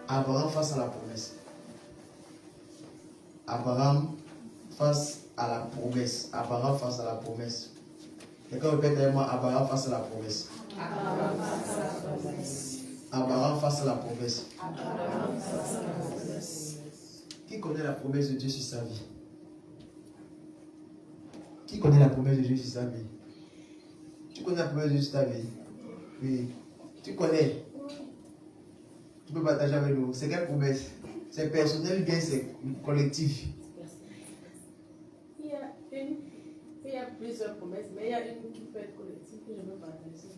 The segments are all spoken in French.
Abraham face à la promesse. Abraham face à la promesse. Abraham face à la promesse. Quelqu'un répète avec moi, Abraham face à la promesse. Abraham face à la promesse. Abraham face à la promesse. Abraham face à la promesse. Qui connaît la promesse de Dieu sur sa vie? Qui connaît la promesse de Dieu sur sa vie? Tu connais la promesse de Dieu sur ta vie? Oui. Tu connais? Tu peux partager avec nous. C'est quelle promesse? C'est personnel ou bien c'est collectif? Il y a plusieurs promesses, mais il y a une qui peut être collective que je veux partager.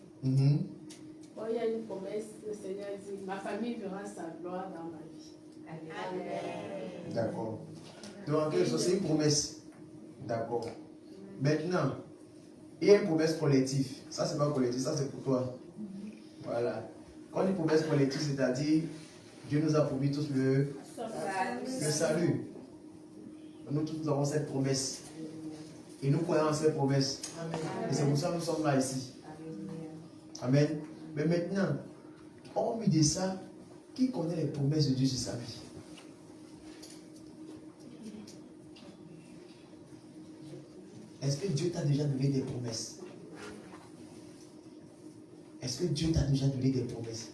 Bon, il y a une promesse, le Seigneur dit, ma famille verra sa gloire dans ma vie. Amen. D'accord. Donc en quelque sorte, c'est une promesse. D'accord. Maintenant, il y a une promesse collective. Ça, c'est pas collectif, ça c'est pour toi. Voilà. Quand on dit promesse collective, c'est-à-dire Dieu nous a promis tous le salut. Nous tous nous avons cette promesse. Et nous croyons en cette promesse. Amen. Et c'est pour ça que nous sommes là ici. Amen. Mais maintenant, hormis de ça, qui connaît les promesses de Dieu sur sa vie? Est-ce que Dieu t'a déjà donné des promesses? Est-ce que Dieu t'a déjà donné des promesses?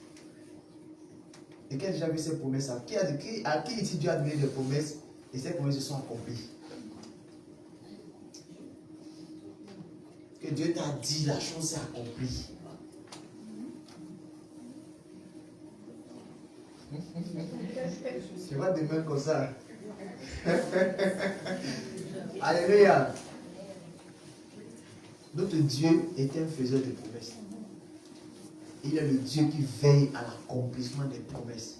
Et qui a déjà vu ces promesses? À qui ici Dieu a donné des promesses et ces promesses se sont accomplies? Que Dieu t'a dit, la chose s'est accomplie. Je vois des mains comme ça. Alléluia. Notre Dieu est un faiseur de promesses. Il est le Dieu qui veille à l'accomplissement des promesses.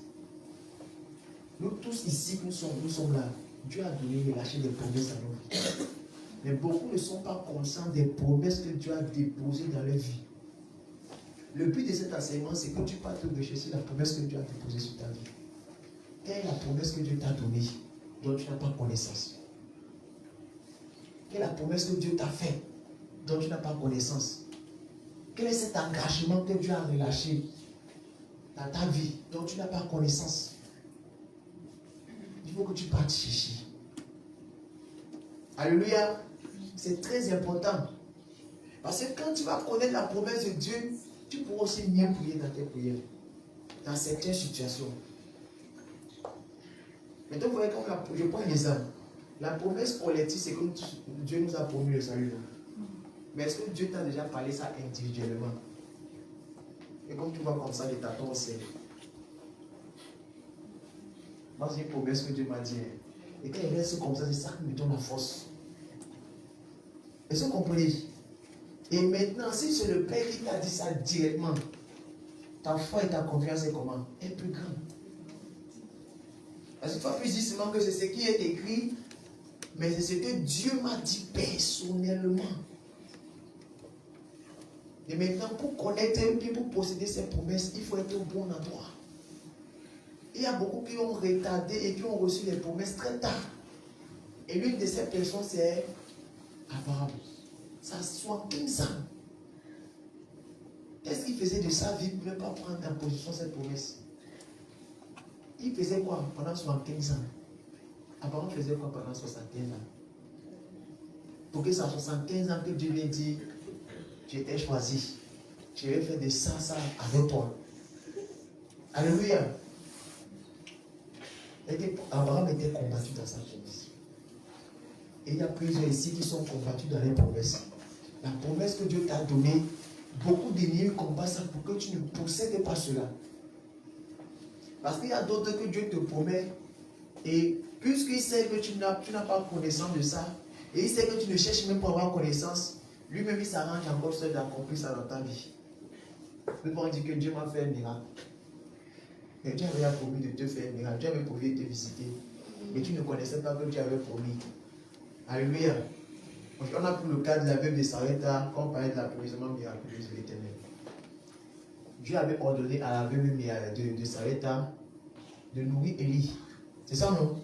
Nous tous ici, nous sommes là. Dieu a donné et lâché des promesses à nos vies. Mais beaucoup ne sont pas conscients des promesses que Dieu a déposées dans leur vie. Le but de cet enseignement, c'est que tu partes rechercher la promesse que Dieu a déposée sur ta vie. Quelle est la promesse que Dieu t'a donnée dont tu n'as pas connaissance? Quelle est la promesse que Dieu t'a faite dont tu n'as pas connaissance? Quel est cet engagement que Dieu a relâché dans ta vie dont tu n'as pas connaissance? Il faut que tu partes chercher. Alléluia. C'est très important. Parce que quand tu vas connaître la promesse de Dieu, tu pourras aussi mieux prier dans tes prières. Dans certaines situations. Maintenant, vous voyez, comme je prends un exemple. La promesse collective, c'est que Dieu nous a promis le salut. Mais est-ce que Dieu t'a déjà parlé ça individuellement? Et comme tu vois comme ça, les tâtons, c'est. Moi, j'ai une promesse que Dieu m'a dit. Et quand il reste comme ça, c'est ça qui me donne la force. Est-ce que vous comprenez? Et maintenant, si c'est le Père qui t'a dit ça directement, ta foi et ta confiance est comment? Est plus grande. Parce que toi, tu dis seulement que c'est ce qui est écrit, mais c'est ce que Dieu m'a dit personnellement. Et maintenant, pour connaître et pour posséder ces promesses, il faut être au bon endroit. Il y a beaucoup qui ont retardé et qui ont reçu les promesses très tard. Et l'une de ces personnes, c'est Abraham. Ça a 75 ans. Qu'est-ce qu'il faisait de sa vie pour ne pas prendre en position cette promesse? Il faisait quoi pendant 75 ans? Abraham faisait quoi pendant 75 ans? Pour que ça 75 ans que Dieu lui dit, je t'ai choisi. Je vais faire de ça avec toi. Alléluia. Abraham était combattu dans sa promesse. Et il y a plusieurs ici qui sont combattus dans les promesses. La promesse que Dieu t'a donnée, beaucoup d'ennemis combattent ça pour que tu ne possèdes pas cela. Parce qu'il y a d'autres que Dieu te promet. Et puisqu'il sait que tu n'as pas connaissance de ça, et il sait que tu ne cherches même pas à avoir connaissance, Lui-même, il s'arrange encore seul d'accomplir ça dans ta vie. Le point dit que Dieu m'a fait un miracle. Mais Dieu avait promis de te faire un miracle. Dieu avait promis de te visiter. Mais tu ne connaissais pas que Dieu avait promis. Alléluia. On a pris le cas de la veuve de Sarepta quand on parlait de l'approvisionnement miraculeux de l'Éternel. Dieu avait ordonné à la veuve de Sarepta de nourrir Élie. C'est ça, non?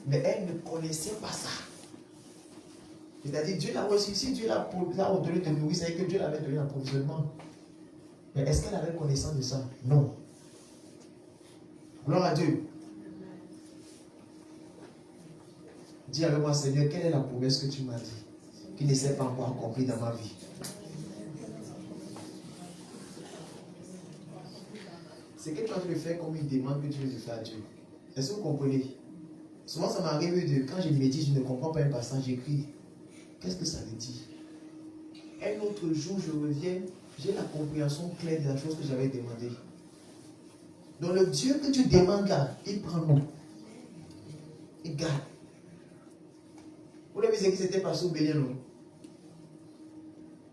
Mais elle ne connaissait pas ça. C'est-à-dire, Dieu l'a reçu. Si Dieu l'a ordonné de nourrir, c'est que Dieu l'avait donné l'approvisionnement. Mais est-ce qu'elle avait connaissance de ça? Non. Gloire à Dieu. Dis avec moi, Seigneur, quelle est la promesse que tu m'as dit, qui ne s'est pas encore accomplie dans ma vie? C'est que toi tu le fais comme il demande que tu veux le faire à Dieu. Est-ce que vous comprenez? Souvent ça m'arrive de, quand je médite, je ne comprends pas un passage, j'écris. Qu'est-ce que ça veut dire? Un autre jour, je reviens, j'ai la compréhension claire de la chose que j'avais demandé. Donc le Dieu que tu demandes là, il prend nous. Il garde. Vous l'avez vu ce qui s'était passé au Bénin, non?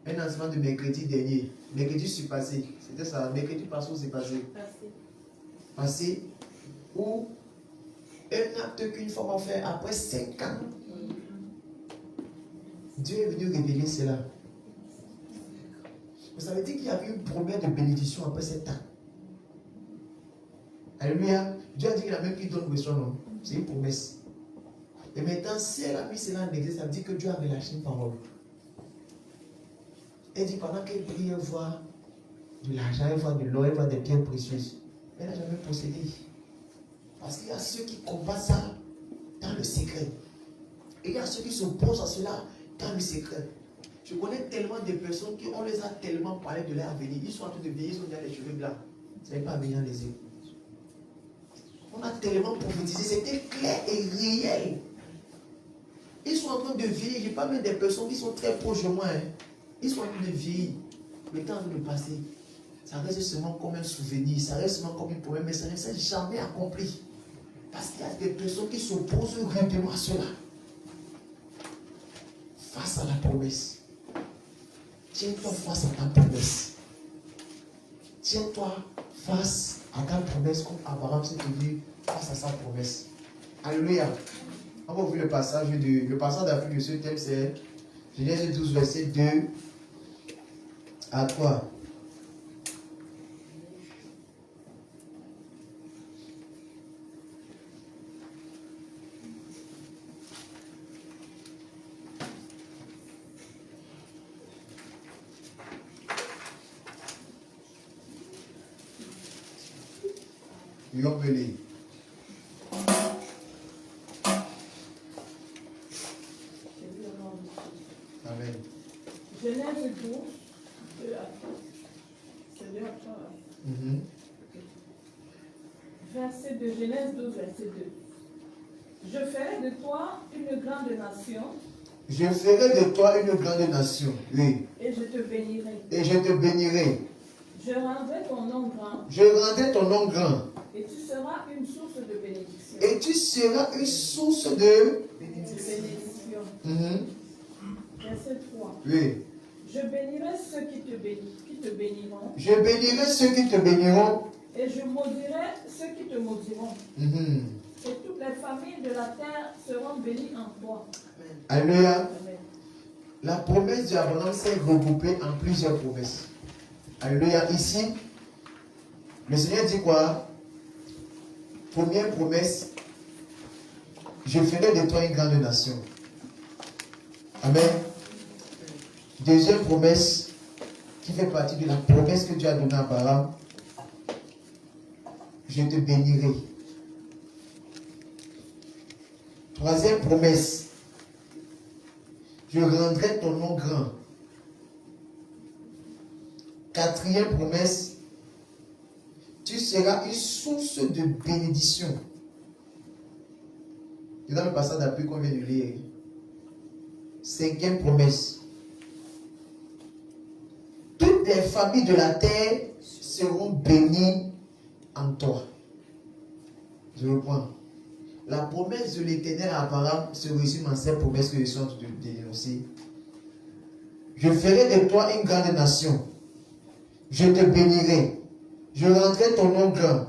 Un enseignement de mercredi dernier. Mercredi surpassé. C'était ça. Mercredi passé, c'est passé. Passé. Où un acte qu'une femme a fait après 5 ans. Dieu est venu révéler cela. Vous savez dire qu'il y avait une promesse de bénédiction après 7 ans. Alléluia. Dieu a dit qu'il a même qui donne question, non? C'est une promesse. Et maintenant, si elle a mis cela en exercice, ça veut dire que Dieu a relâché une parole. Elle dit pendant qu'elle prie, elle voit de l'argent, elle voit de l'or, elle voit des pierres précieuses. Elle n'a jamais possédé. Parce qu'il y a ceux qui combattent ça dans le secret. Et il y a ceux qui s'opposent à cela dans le secret. Je connais tellement de personnes qui, on les a tellement parlé de leur avenir. Ils sont en train de vieillir, ils ont déjà les cheveux blancs. Ça n'est pas venir les yeux. On a tellement prophétisé, c'était clair et réel. Ils sont en train de vieillir. Je parle même des personnes qui sont très proches de moi. Hein. Ils sont en train de vieillir. Le temps de passer. Ça reste seulement comme un souvenir. Ça reste seulement comme une promesse. Mais ça ne s'est jamais accompli. Parce qu'il y a des personnes qui s'opposent rudement à cela. Face à la promesse. Tiens-toi face à ta promesse. Tiens-toi face à ta promesse comme Abraham s'est tenu face à sa promesse. Alléluia. On va ouvrir le passage d'appui de ce thème, c'est Genèse 12, verset 2 à 3. Et on peut lire. Amen. Genèse 12, 2 à 3. C'est 2 à 3. Verset de Genèse 12, verset 2. Je ferai de toi une grande nation. Je ferai de toi une grande nation. Oui. Et je te bénirai. Et je te bénirai. Je rendrai ton nom grand. Je rendrai ton nom grand. Et tu seras une source de bénédiction. Et tu seras une source de bénédiction. Verset 3. Oui. Je bénirai ceux qui te béniront. Je bénirai ceux qui te béniront. Et je maudirai ceux qui te maudiront. Et toutes les familles de la terre seront bénies en toi. Alléluia. Amen. La promesse de l'abondance est regroupée en plusieurs promesses. Alléluia. Ici, le Seigneur dit quoi? Première promesse, je ferai de toi une grande nation. Amen. Deuxième promesse, qui fait partie de la promesse que Dieu a donnée à Abraham, je te bénirai. Troisième promesse, je rendrai ton nom grand. Quatrième promesse, tu seras une source de bénédiction. C'est dans le passage d'appui qu'on vient de lire. Cinquième promesse, toutes les familles de la terre seront bénies en toi. Je reprends. La promesse de l'Éternel à Abraham se résume en cette promesse que je suis en train de dénoncer. Je ferai de toi une grande nation. Je te bénirai. Je rendrai ton nom grand.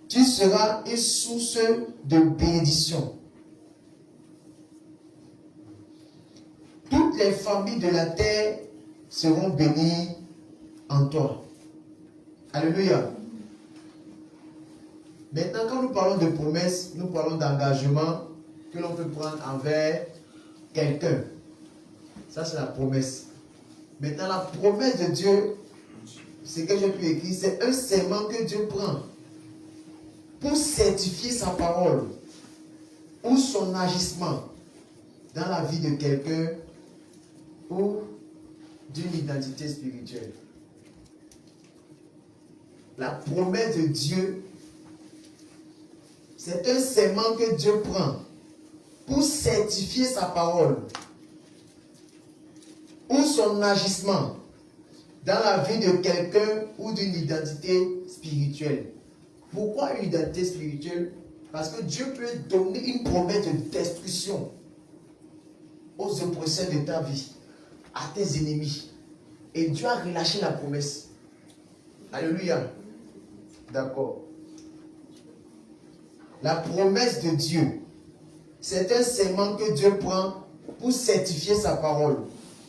Tu seras une source de bénédiction. Toutes les familles de la terre seront bénies en toi. Alléluia. Maintenant, quand nous parlons de promesses, nous parlons d'engagement que l'on peut prendre envers quelqu'un. Ça, c'est la promesse. Maintenant, la promesse de Dieu, ce que j'ai pu écrire, c'est un serment que Dieu prend pour certifier sa parole ou son agissement dans la vie de quelqu'un ou d'une identité spirituelle. La promesse de Dieu, c'est un serment que Dieu prend pour certifier sa parole ou son agissement dans la vie de quelqu'un ou d'une identité spirituelle. Pourquoi une identité spirituelle? Parce que Dieu peut donner une promesse de destruction aux oppresseurs de ta vie, à tes ennemis. Et Dieu a relâché la promesse. Alléluia. D'accord. La promesse de Dieu, c'est un serment que Dieu prend pour certifier sa parole,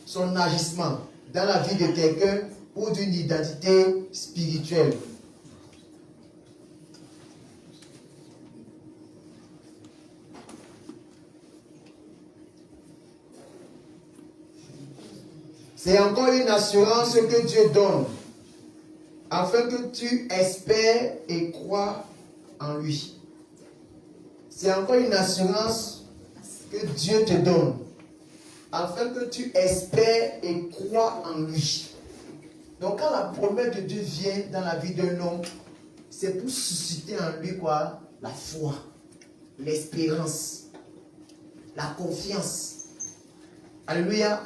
son agissement dans la vie de quelqu'un ou d'une identité spirituelle. C'est encore une assurance que Dieu donne afin que tu espères et crois en lui. C'est encore une assurance que Dieu te donne afin que tu espères et crois en lui. Donc quand la promesse de Dieu vient dans la vie d'un homme, c'est pour susciter en lui quoi? La foi, l'espérance, la confiance. Alléluia.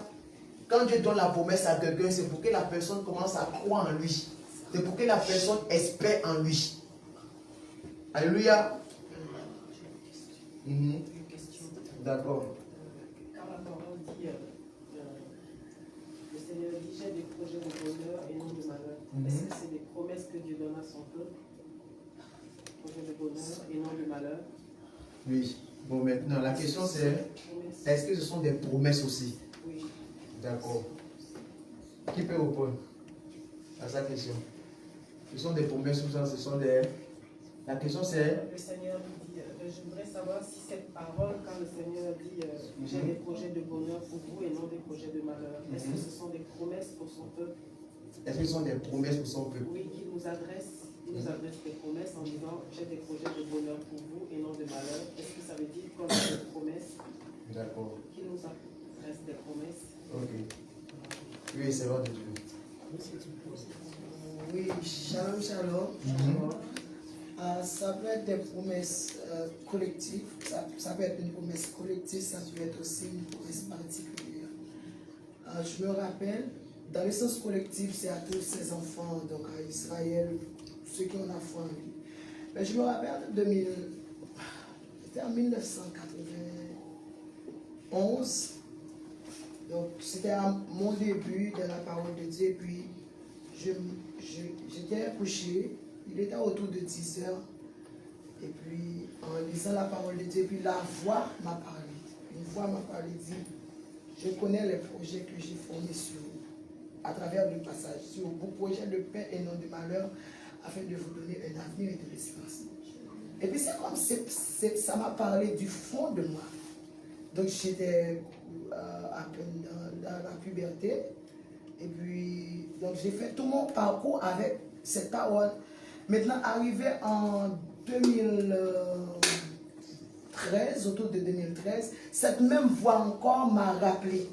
Quand Dieu donne la promesse à quelqu'un, c'est pour que la personne commence à croire en lui. C'est pour que la personne espère en lui. Alléluia. Une question. D'accord. Quand la parole dit, le Seigneur dit, j'ai des projets de bonheur et non de malheur. Est-ce que c'est des promesses que Dieu donne à son peuple? Projets de bonheur et non de malheur. Oui. Bon, maintenant, la question c'est, est-ce que ce sont des promesses aussi? Oui. D'accord. Qui peut répondre à sa question? Ce sont des promesses ou ça, ce sont des... La question c'est... Le Seigneur dit, je voudrais savoir si cette parole, quand le Seigneur dit, j'ai des projets de bonheur pour vous et non des projets de malheur, est-ce que ce sont des promesses pour son peuple? Est-ce que ce sont des promesses pour son peuple? Oui, qu'il nous adresse. Il nous adresse des promesses en disant, j'ai des projets de bonheur pour vous et non de malheur. Est-ce que ça veut dire qu'on a des promesses? D'accord. Qu'il nous adresse des promesses? Ok. Oui, c'est vrai de Dieu. Oui, shalom, shalom. Ça peut être des promesses collectives, ça peut être une promesse collective, ça peut être aussi une promesse particulière. Je me rappelle, dans le sens collectif, c'est à tous ces enfants, donc à Israël, ceux qui ont la foi en lui. Mais je me rappelle de c'était en 1991, donc c'était à mon début de la parole de Dieu, et puis j'étais couché, il était autour de 10 heures, et puis en lisant la parole de Dieu, puis la voix m'a parlé. Une voix m'a parlé, dit, je connais les projets que j'ai formés sur vous, à travers le passage, sur vos projets de paix et non de malheur, afin de vous donner un avenir et de l'espérance. Et puis c'est comme ça m'a parlé du fond de moi. Donc j'étais à peine dans la puberté, et puis donc j'ai fait tout mon parcours avec cette parole. Maintenant, arrivé en 2013, autour de 2013, cette même voix encore m'a rappelé.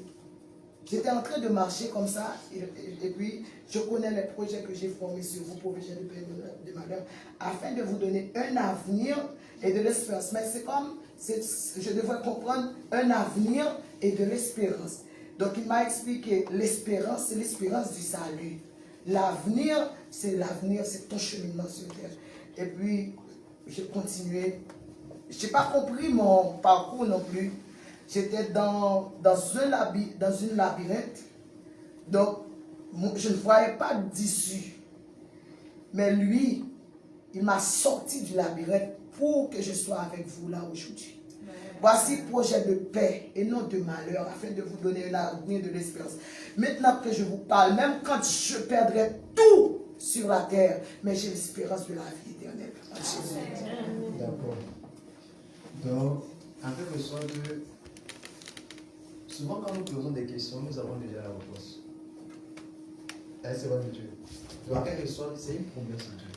J'étais en train de marcher comme ça, et puis je connais les projets que j'ai formés sur vous, projets de paix et de malheur, afin de vous donner un avenir et de l'espérance. Mais c'est comme, je devrais comprendre un avenir et de l'espérance. Donc il m'a expliqué l'espérance, c'est l'espérance du salut. L'avenir, c'est ton cheminement sur terre. Et puis, j'ai continué. Je n'ai pas compris mon parcours non plus. J'étais dans une labyrinthe. Donc, je ne voyais pas d'issue. Mais lui, il m'a sorti du labyrinthe pour que je sois avec vous là aujourd'hui. Voici projet de paix et non de malheur, afin de vous donner l'avenir de l'espérance. Maintenant que je vous parle, même quand je perdrai tout sur la terre, mais j'ai l'espérance de la vie éternelle. D'accord. Donc, en quelque sorte, souvent quand nous posons des questions, nous avons déjà la réponse. C'est vrai de Dieu. Donc, en quelque sorte, c'est une promesse de Dieu.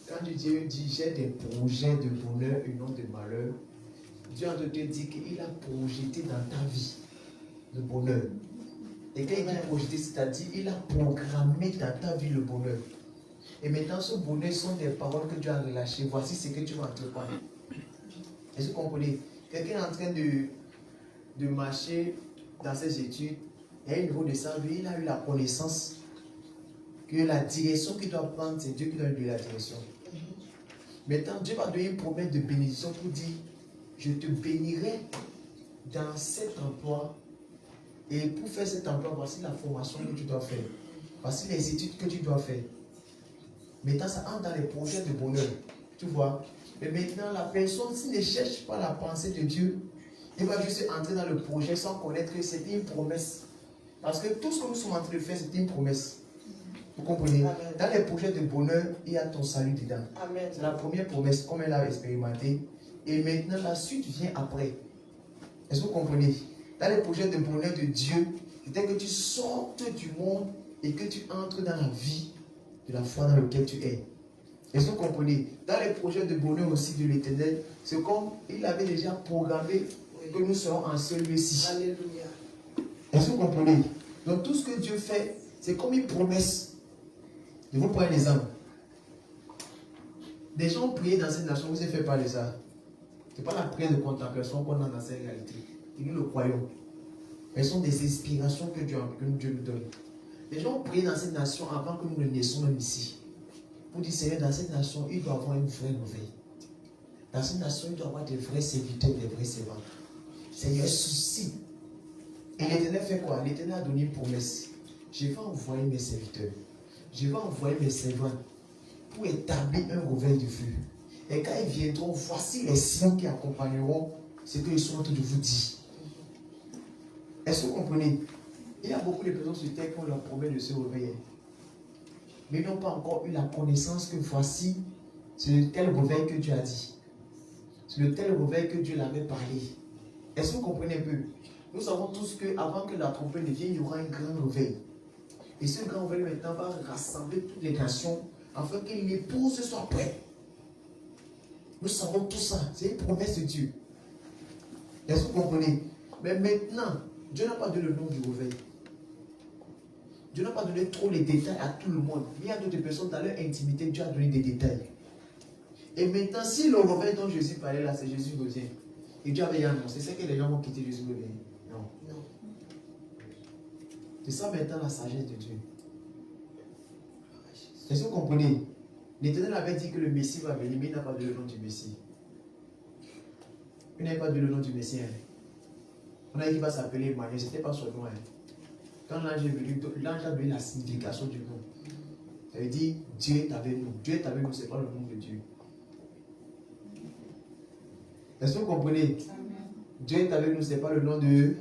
Quand Dieu dit j'ai des projets de bonheur et non de malheur, Dieu en te dit qu'il a projeté dans ta vie le bonheur. Et quand il dit projeté, c'est-à-dire il a programmé dans ta vie le bonheur. Et maintenant, ce bonheur sont des paroles que Dieu a relâchées. Voici ce que tu vas entreprendre. Est-ce que vous comprenez? Quelqu'un est en train de marcher dans ses études, et à un niveau de sa vie, il a eu la connaissance que la direction qu'il doit prendre, c'est Dieu qui doit lui donner la direction. Maintenant, Dieu va donner une promesse de bénédiction pour dire, je te bénirai dans cet emploi. Et pour faire cet emploi, voici la formation que tu dois faire. Voici les études que tu dois faire. Maintenant, ça entre dans les projets de bonheur. Tu vois? Et maintenant, la personne, s'il ne cherche pas la pensée de Dieu, il va juste entrer dans le projet sans connaître que c'était une promesse. Parce que tout ce que nous sommes en train de faire, c'est une promesse. Vous comprenez? Amen. Dans les projets de bonheur, il y a ton salut dedans. C'est la première promesse, comme elle a expérimenté. Et maintenant, la suite vient après. Est-ce que vous comprenez? Dans les projets de bonheur de Dieu, c'est que tu sortes du monde et que tu entres dans la vie de la foi dans laquelle tu es. Est-ce que vous comprenez? Dans les projets de bonheur aussi de l'Éternel, c'est comme il avait déjà programmé que nous serons en celui-ci. Alléluia. Est-ce que vous comprenez? Donc tout ce que Dieu fait, c'est comme une promesse. Je vous prends un exemple. Des gens ont prié dans cette nation, vous avez fait parler de ça. Ce n'est pas la prière de contemplation qu'on a dans cette réalité. Et nous le croyons. Elles sont des inspirations que Dieu nous donne. Les gens ont prié dans cette nation avant que nous ne naissions même ici. Pour dire, Seigneur, dans cette nation, il doit y avoir une vraie nouvelle. Dans cette nation, il doit y avoir des vrais serviteurs, des vrais servants. Seigneur, souci. Et l'Éternel fait quoi? L'Éternel a donné une promesse. Je vais envoyer mes serviteurs. Je vais envoyer mes servants pour établir un réveil de feu. Et quand ils viendront, voici les signes qui accompagneront ce qu'ils sont en train de vous dire. Est-ce que vous comprenez? Il y a beaucoup de personnes sur terre qui ont leur promesse de se réveiller. Mais ils n'ont pas encore eu la connaissance que voici, c'est le tel réveil que Dieu a dit. C'est le tel réveil que Dieu l'avait parlé. Est-ce que vous comprenez un peu? Nous savons tous qu'avant que la trompette ne vienne, il y aura un grand réveil. Et ce grand réveil maintenant va rassembler toutes les nations afin que l'épouse soit prête. Nous savons tout ça. C'est une promesse de Dieu. Est-ce que vous comprenez? Mais maintenant, Dieu n'a pas donné le nom du réveil. Dieu n'a pas donné trop les détails à tout le monde. Mais il y a d'autres personnes dans leur intimité, Dieu a donné des détails. Et maintenant, si le réveil dont Jésus parlait là, c'est Jésus revient. Et Dieu avait annoncé, c'est que les gens vont quitter Jésus revient. Non. Non. C'est ça maintenant la sagesse de Dieu. Est-ce que vous comprenez? L'Éternel avait dit que le Messie va venir, mais il n'a pas donné le nom du Messie. Il n'avait pas donné le nom du Messie. Hein. On a dit qu'il va s'appeler Emmanuel, ce n'était pas son nom. Hein. Quand l'ange est venu, l'ange a donné la signification du nom. Ça veut dire Dieu est avec nous. Dieu est avec nous, ce n'est pas le nom de Dieu. Est-ce que vous comprenez? Amen. Dieu est avec nous, ce n'est pas le nom de Dieu.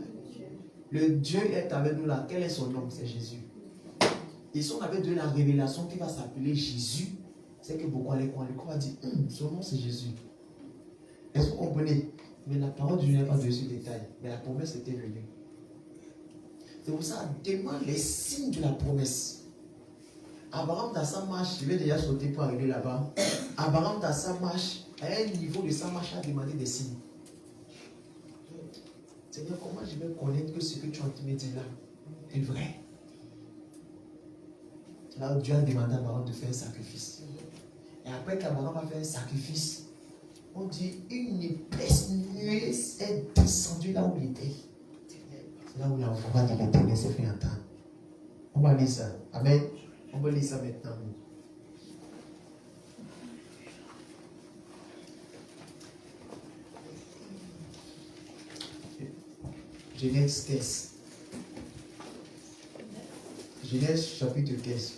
Le Dieu est avec nous là. Quel est son nom? C'est Jésus. Et si on avait donné la révélation qui va s'appeler Jésus, c'est que beaucoup allaient croire. On va dire, son nom c'est Jésus. Est-ce que vous comprenez? Mais la parole de Dieu n'est pas dessus détail. Mais la promesse était venue. C'est pour ça, demande les signes de la promesse. Abraham dans sa marche, je vais déjà sauter pour arriver là-bas. Abraham dans sa marche, à un niveau de sa marche, a demandé des signes. Seigneur, comment je vais connaître que ce que tu as me dit là est vrai? Là où Dieu a demandé à Abraham de faire un sacrifice. Et après qu'Abraham a fait un sacrifice, on dit une épaisse nuée est descendue là où il était. C'est là où la voix de l'Éternel s'est fait entendre. On va lire ça. Amen. On va lire ça maintenant. Genèse 15. Genèse chapitre 15.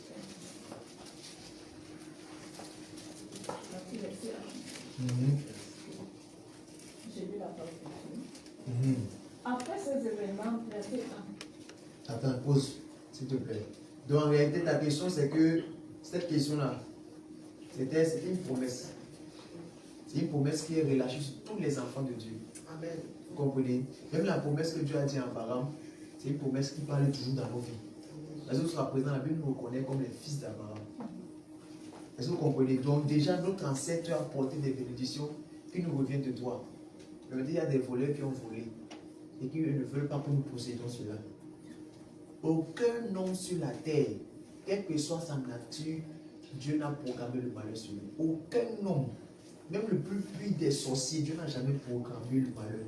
J'ai lu la parole. Mhm. Après ces événements, verset 1. Attends, pause, s'il te plaît. Donc en réalité, ta question, c'est que cette question-là, c'était une promesse. C'est une promesse qui est relâchée sur tous les enfants de Dieu. Amen. Vous comprenez? Même la promesse que Dieu a dit à Abraham, c'est une promesse qui parle toujours dans nos vies. Parce que jusqu'à présent, la Bible nous reconnaît comme les fils d'Abraham. Est-ce que vous comprenez? Donc déjà, notre ancêtre a porté des bénédictions qui nous reviennent de toi. Mais il y a des voleurs qui ont volé et qui ne veulent pas que nous possédions cela. Aucun homme sur la terre, quelle que soit sa nature, Dieu n'a programmé le malheur sur lui. Aucun homme, même le plus puissant des sorciers, Dieu n'a jamais programmé le malheur.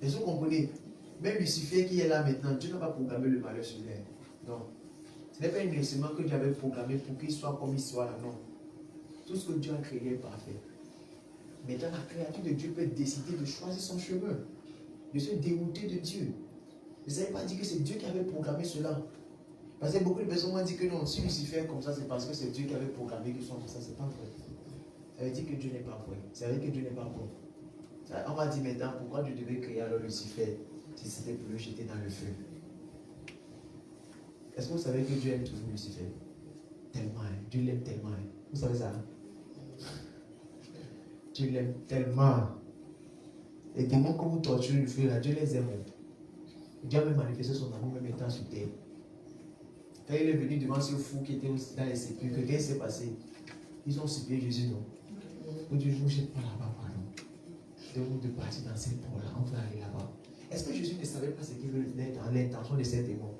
Est-ce que vous comprenez? Même Lucifer qui est là maintenant, Dieu n'a pas programmé le malheur sur lui. Non. Ce n'est pas un instrument que Dieu avait programmé pour qu'il soit comme il soit là, non. Tout ce que Dieu a créé est parfait. Maintenant, la créature de Dieu peut décider de choisir son chemin, de se dérouter de Dieu. Vous ne savez pas dire que c'est Dieu qui avait programmé cela. Parce que beaucoup de personnes m'ont dit que non, si Lucifer est comme ça, c'est parce que c'est Dieu qui avait programmé qu'il soit comme ça. C'est pas vrai. Ça veut dire que Dieu n'est pas vrai. Ça veut dire que Dieu n'est pas bon. On va dire maintenant pourquoi Dieu devait créer alors Lucifer si c'était pour le jeter dans le feu. Est-ce que vous savez que Dieu aime toujours Lucifer? Tellement, hein. Dieu l'aime tellement. Hein. Vous savez ça? Dieu l'aime tellement. Les démons que vous torturez le feu là, Dieu les aime. Dieu a même manifesté son amour même étant sur terre. Quand il est venu devant ce fou qui était dans les sépulcres, qu'est-ce qui s'est passé? Ils ont supplié Jésus, non? Pour Dieu, je ne vous jette pas là-bas, pardon. Donne-nous de partir dans cette porte-là, on va aller là-bas. Est-ce que Jésus ne savait pas ce qu'il veut dans l'intention de ces démons?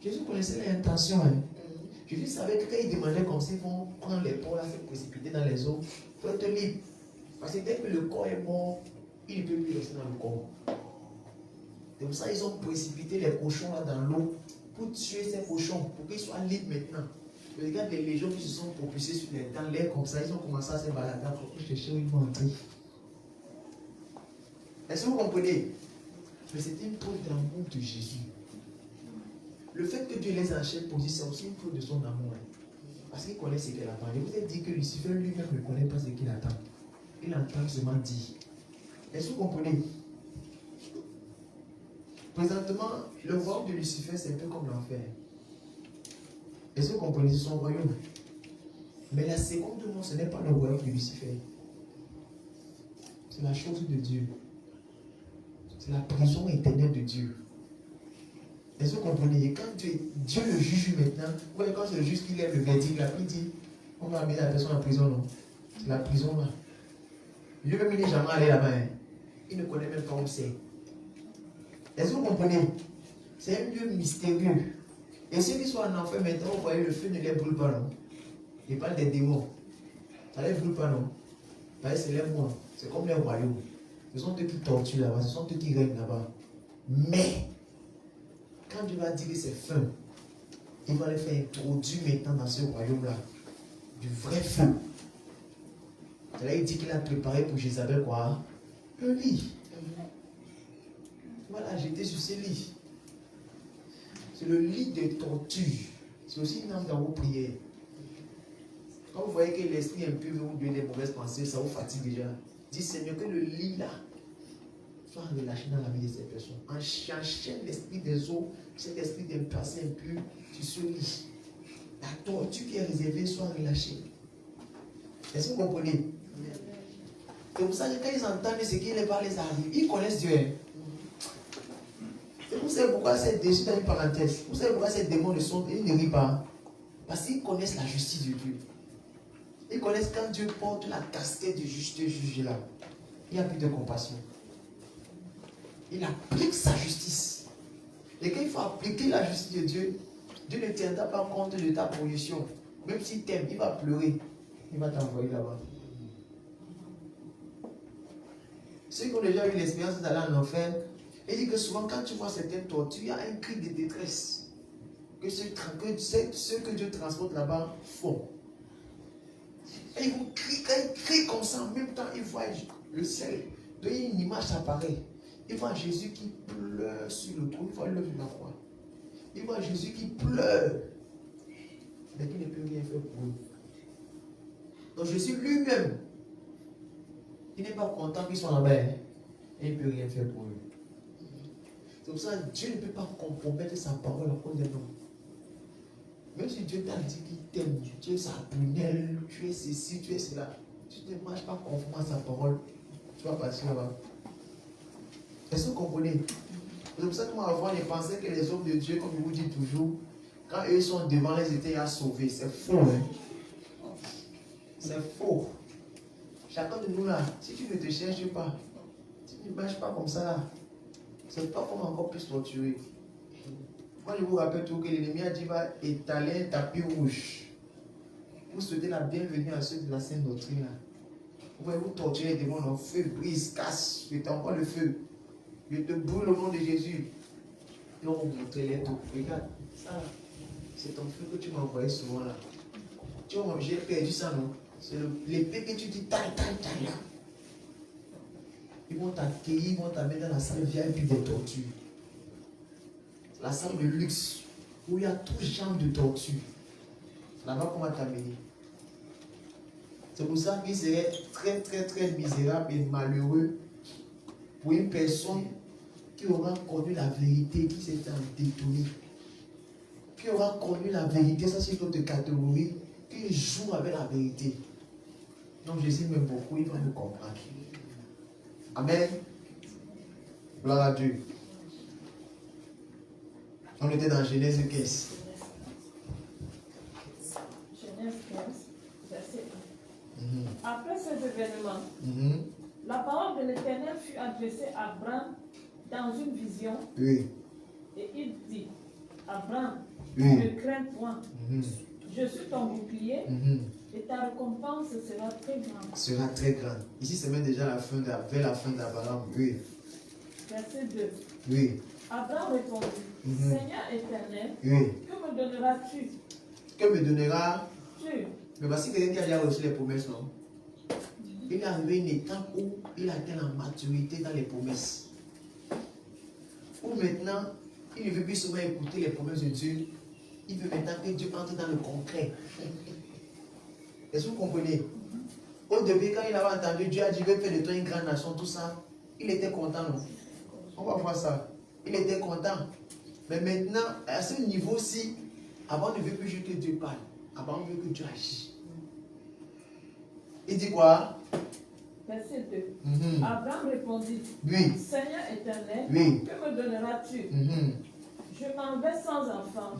Jésus connaissait l'intention. Hein? Jésus savait que quand il demandait comme s'ils vont prendre les porcs là, se précipiter dans les eaux, il faut être libre. Parce que dès que le corps est mort, il ne peut plus rester dans le corps. C'est pour ça qu'ils ont précipité les cochons là dans l'eau pour tuer ces cochons, pour qu'ils soient libres maintenant. Regarde les légions qui se sont propulsées dans l'air comme ça, ils ont commencé à se balader pour chercher où ils vont entrer. Est-ce que vous comprenez? Mais c'était une preuve d'amour de Jésus. Le fait que Dieu les enchaîne pour dire, c'est aussi une preuve de son amour. Parce qu'il connaît ce qu'il attend. Je vous ai dit que Lucifer lui-même ne connaît pas ce qu'il attend. Il entend seulement dire. Est-ce que vous comprenez? Présentement, le royaume de Lucifer, c'est un peu comme l'enfer. Est-ce que vous comprenez? C'est son royaume. Mais la seconde mort, ce n'est pas le royaume de Lucifer. C'est la chose de Dieu. C'est la prison éternelle de Dieu. Est-ce que vous comprenez? Et quand Dieu le juge maintenant, vous voyez, quand c'est le juge qui lève le verdict, là, il dit, on va mettre la personne en prison, non? C'est la prison là. Dieu même il n'est jamais allé là-bas. Hein. Il ne connaît même pas où c'est. Est-ce que vous comprenez? C'est un lieu mystérieux. Et ceux qui sont en enfer maintenant, vous voyez, le feu ne les brûle pas, non? Il parle des démons. Ça ne les brûle pas, non? C'est les morts. C'est comme les royaumes. Ce sont eux qui torturent là-bas, ce sont eux qui règnent là-bas. Mais, quand Dieu va dire que c'est fin, il va les faire introduire maintenant dans ce royaume-là. Du vrai feu. Là, il dit qu'il a préparé pour Jézabel quoi? Un lit. Voilà, j'étais sur ce lit. C'est le lit de torture. C'est aussi une âme dans vos prières. Quand vous voyez que l'esprit impur vous donne des mauvaises pensées, ça vous fatigue déjà. Dis Seigneur, que le lit là soit relâché dans la vie de cette personne. Enchaîne l'esprit des eaux, cet esprit d'impassé impur sur ce lit. La torture qui est réservée soit relâchée. Est-ce que vous comprenez? C'est pour ça que quand ils entendent ce qui va les arriver, ils connaissent Dieu. Et vous savez pourquoi c'est déçu dans une parenthèse? Vous savez pourquoi ces démons ils ne rient pas? Parce qu'ils connaissent la justice de Dieu. Ils connaissent quand Dieu porte la casquette du juste juge là. Il n'y a plus de compassion. Il applique sa justice. Et quand il faut appliquer la justice de Dieu, Dieu ne tiendra pas compte de ta position. Même s'il t'aime, il va pleurer. Il va t'envoyer là-bas. Ceux qui ont déjà eu l'expérience d'aller en enfer, il dit que souvent quand tu vois certaines tortures, il y a un cri de détresse que ceux que Dieu transporte là-bas font. Et ils vont crier, quand ils crient comme ça, en même temps, ils voient le ciel. Donc une image apparaît. Ils voient Jésus qui pleure sur le trône, ils voient l'œuvre de la croix. Il voit Jésus qui pleure, mais qui ne peut rien faire pour eux. Donc Jésus lui-même, il n'est pas content qu'ils soient là-bas, et il ne peut rien faire pour eux. C'est pour ça que Dieu ne peut pas compromettre sa parole à cause d'un homme. Même si Dieu t'a dit qu'il t'aime, tu es sa prunelle, tu es ceci, tu es cela, tu ne marches pas conforme à sa parole, tu vas passer là-bas. Est-ce que vous comprenez? C'est pour ça que moi, avant, je pensais que les hommes de Dieu, comme je vous dis toujours, quand eux sont devant, ils étaient à sauver. C'est faux, hein? C'est faux. Chacun de nous là, si tu ne te cherches pas, si tu ne marches pas comme ça là, c'est pas comme encore plus torturer. Moi, je vous rappelle tout que l'ennemi a dit va étaler un tapis rouge. Vous souhaitez la bienvenue à ceux de la Sainte Doctrine là. Vous pouvez vous torturer devant le feu, brise, casse, je t'envoie le feu. Je te brûle au nom de Jésus. Ils vont vous montrer les dos. Regarde, ça, c'est ton feu que tu m'as envoyé souvent là. Tu vois, j'ai perdu ça, non? C'est l'épée que tu dis, taille, taille, taille là. Ils vont t'accueillir, ils vont t'amener dans la salle VIP des tortures. La salle de luxe, où il y a tout genre de torture. Là-bas qu'on va t'amener. C'est pour ça qu'il serait très, très, très misérable et malheureux pour une personne qui aura connu la vérité, qui s'est détournée, qui aura connu la vérité, ça c'est une autre catégorie, qui joue avec la vérité. Donc Jésus m'aime beaucoup, il va nous comprendre. Amen. Gloire à Dieu. On était dans Genèse 15. Genèse 15, verset 1. Après ces événements, la parole de l'Éternel fut adressée à Abraham dans une vision. Oui. Et il dit, Abraham, Oui. ne crains point, je suis ton bouclier, et ta récompense sera très grande. Sera très grande. Ici, c'est même déjà vers la fin d'Abraham. Oui. Verset 2. Oui. Abraham répondit, Seigneur éternel, Oui. que me donneras-tu? Que me donneras-tu? Tu. Mais voici quelqu'un qui a déjà reçu les promesses, non? Il est arrivé à une étape où il atteint la maturité dans les promesses. Où maintenant, il ne veut plus seulement écouter les promesses de Dieu, il veut maintenant que Dieu entre dans le concret. Est-ce que vous comprenez? Au début, quand il avait entendu Dieu a dit, je vais faire de toi une grande nation, tout ça, il était content, non? On va voir ça. Il était content. Mais maintenant, à ce niveau-ci, avant ne veut plus juste que Dieu parle. Avant, on veut que Dieu agisse. Il dit quoi? Verset 2. Abraham répondit, Oui. Seigneur éternel, Oui. que me donneras-tu? Je m'en vais sans enfant.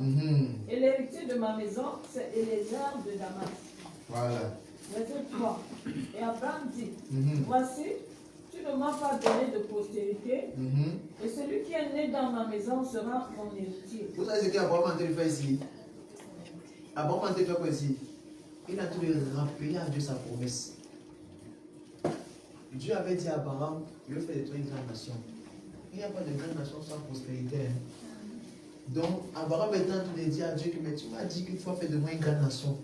Et l'héritier de ma maison, c'est Éléazar de Damas. Voilà. Verset 3. Et Abraham dit, voici, tu ne m'as pas donné de postérité, et celui qui est né dans ma maison sera mon héritier. Vous savez ce qu'Abraham a fait ici? Abraham a fait quoi ici? Il a tout rappelé à Dieu sa promesse. Dieu avait dit à Abraham, je vais faire de toi une grande nation. Il n'y a pas de grande nation sans prospérité. Donc, Abraham est en train de dire à Dieu que mais tu m'as dit que tu vas faire de moi une grande nation.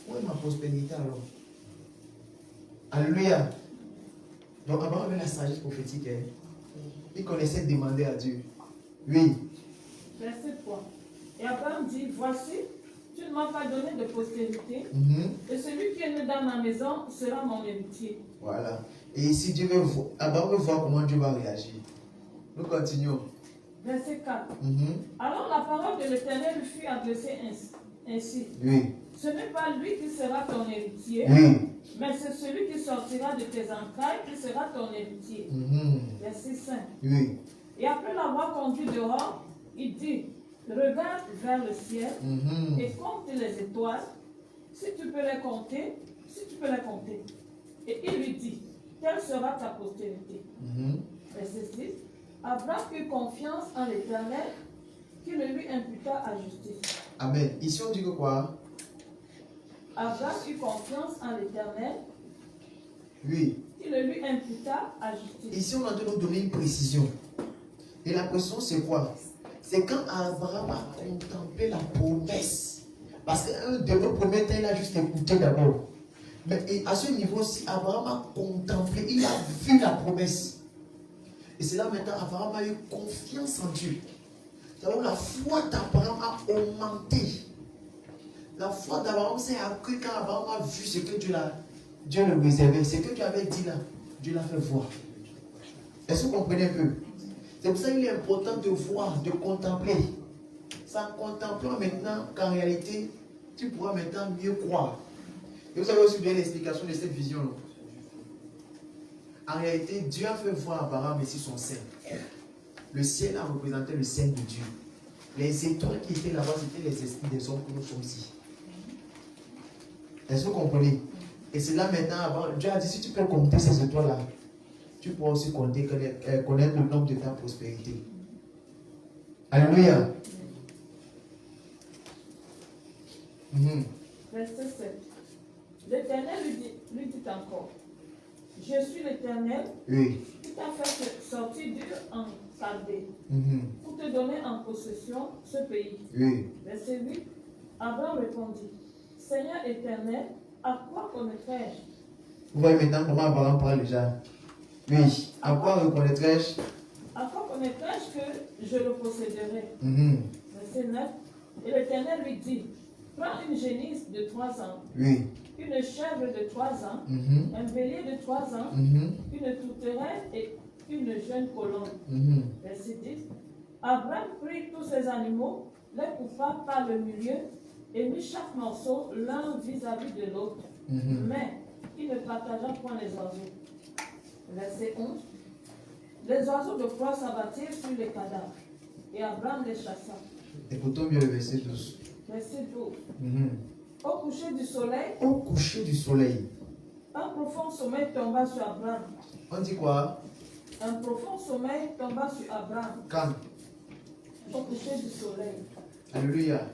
Où est ma prospérité alors? Alléluia. Donc, Abraham avait la sagesse prophétique. Il connaissait demander à Dieu. Oui. Verset 3. Et Abraham dit, voici, tu ne m'as pas donné de postérité, et celui qui est né dans ma maison sera mon héritier. Voilà. Et ici, Dieu veut voir, Abraham veut voir comment Dieu va réagir. Nous continuons. Verset 4. Alors la parole de l'Éternel lui fut adressée ainsi. Oui. Ce n'est pas lui qui sera ton héritier, mais c'est celui qui sortira de tes entrailles qui sera ton héritier. Verset 5. Oui. Et après l'avoir conduit dehors, il dit, regarde vers le ciel et compte les étoiles, si tu peux les compter, Et il lui dit, quelle sera ta postérité? Verset 6. Abraham eut confiance en l'Éternel, qui le lui imputa à justice. Amen. Ici on dit que quoi? Abraham eut confiance en l'Éternel, Oui. qui le lui imputa à justice. Ici on a de nous donner une précision. Et la précision c'est quoi? C'est quand Abraham a contemplé la promesse. Parce qu'un de nos premiers temps, il a juste écouté d'abord. Mais à ce niveau-ci, Abraham a contemplé, il a vu la promesse. Et c'est là maintenant, Abraham a eu confiance en Dieu. Donc la foi d'Abraham a augmenté. La foi d'Abraham s'est accrue quand Abraham a vu ce que Dieu le réservait. Ce que Dieu avait dit là, Dieu l'a fait voir. Est-ce que vous comprenez un peu? C'est pour ça qu'il est important de voir, de contempler. C'est en contemplant maintenant qu'en réalité, tu pourras maintenant mieux croire. Et vous avez aussi bien l'explication de cette vision-là. En réalité, Dieu a fait voir à Abraham ici son sein. Le ciel a représenté le sein de Dieu. Les étoiles qui étaient là-bas, c'était les esprits des hommes que nous sommes ici. Est-ce que vous comprenez? Et c'est là maintenant, Dieu a dit, si tu peux compter ces étoiles-là, tu pourras aussi connaître le nombre de ta prospérité. Alléluia. Verset 7. L'Éternel lui dit encore, je suis l'Éternel qui t'a fait sortir d'Ur en Chaldée pour te donner en possession ce pays. Verset 8. Abraham répondit, Seigneur éternel, à quoi connaîtrai-je? Vous voyez maintenant comment Abraham parle déjà. Oui. À quoi reconnaîtrai-je? À quoi connaîtrai-je que je le posséderai? Verset 9. Et l'Éternel lui dit, prends une génisse de 3 ans, une chèvre de 3 ans, un bélier de 3 ans, une tourterelle et une jeune colombe. Verset 10. Abraham prit tous ces animaux, les coupa par le milieu et mit chaque morceau l'un vis-à-vis de l'autre. Mais il ne partagea point les oiseaux. Verset 11. Les oiseaux de proie s'abattirent sur les cadavres et Abraham les chassa. Écoutons bien le verset 12. Verset 12. Au coucher du soleil. Au coucher du soleil. Un profond sommeil tomba sur Abraham. On dit quoi? Un profond sommeil tomba sur Abraham. Quand? Au coucher du soleil. Alléluia.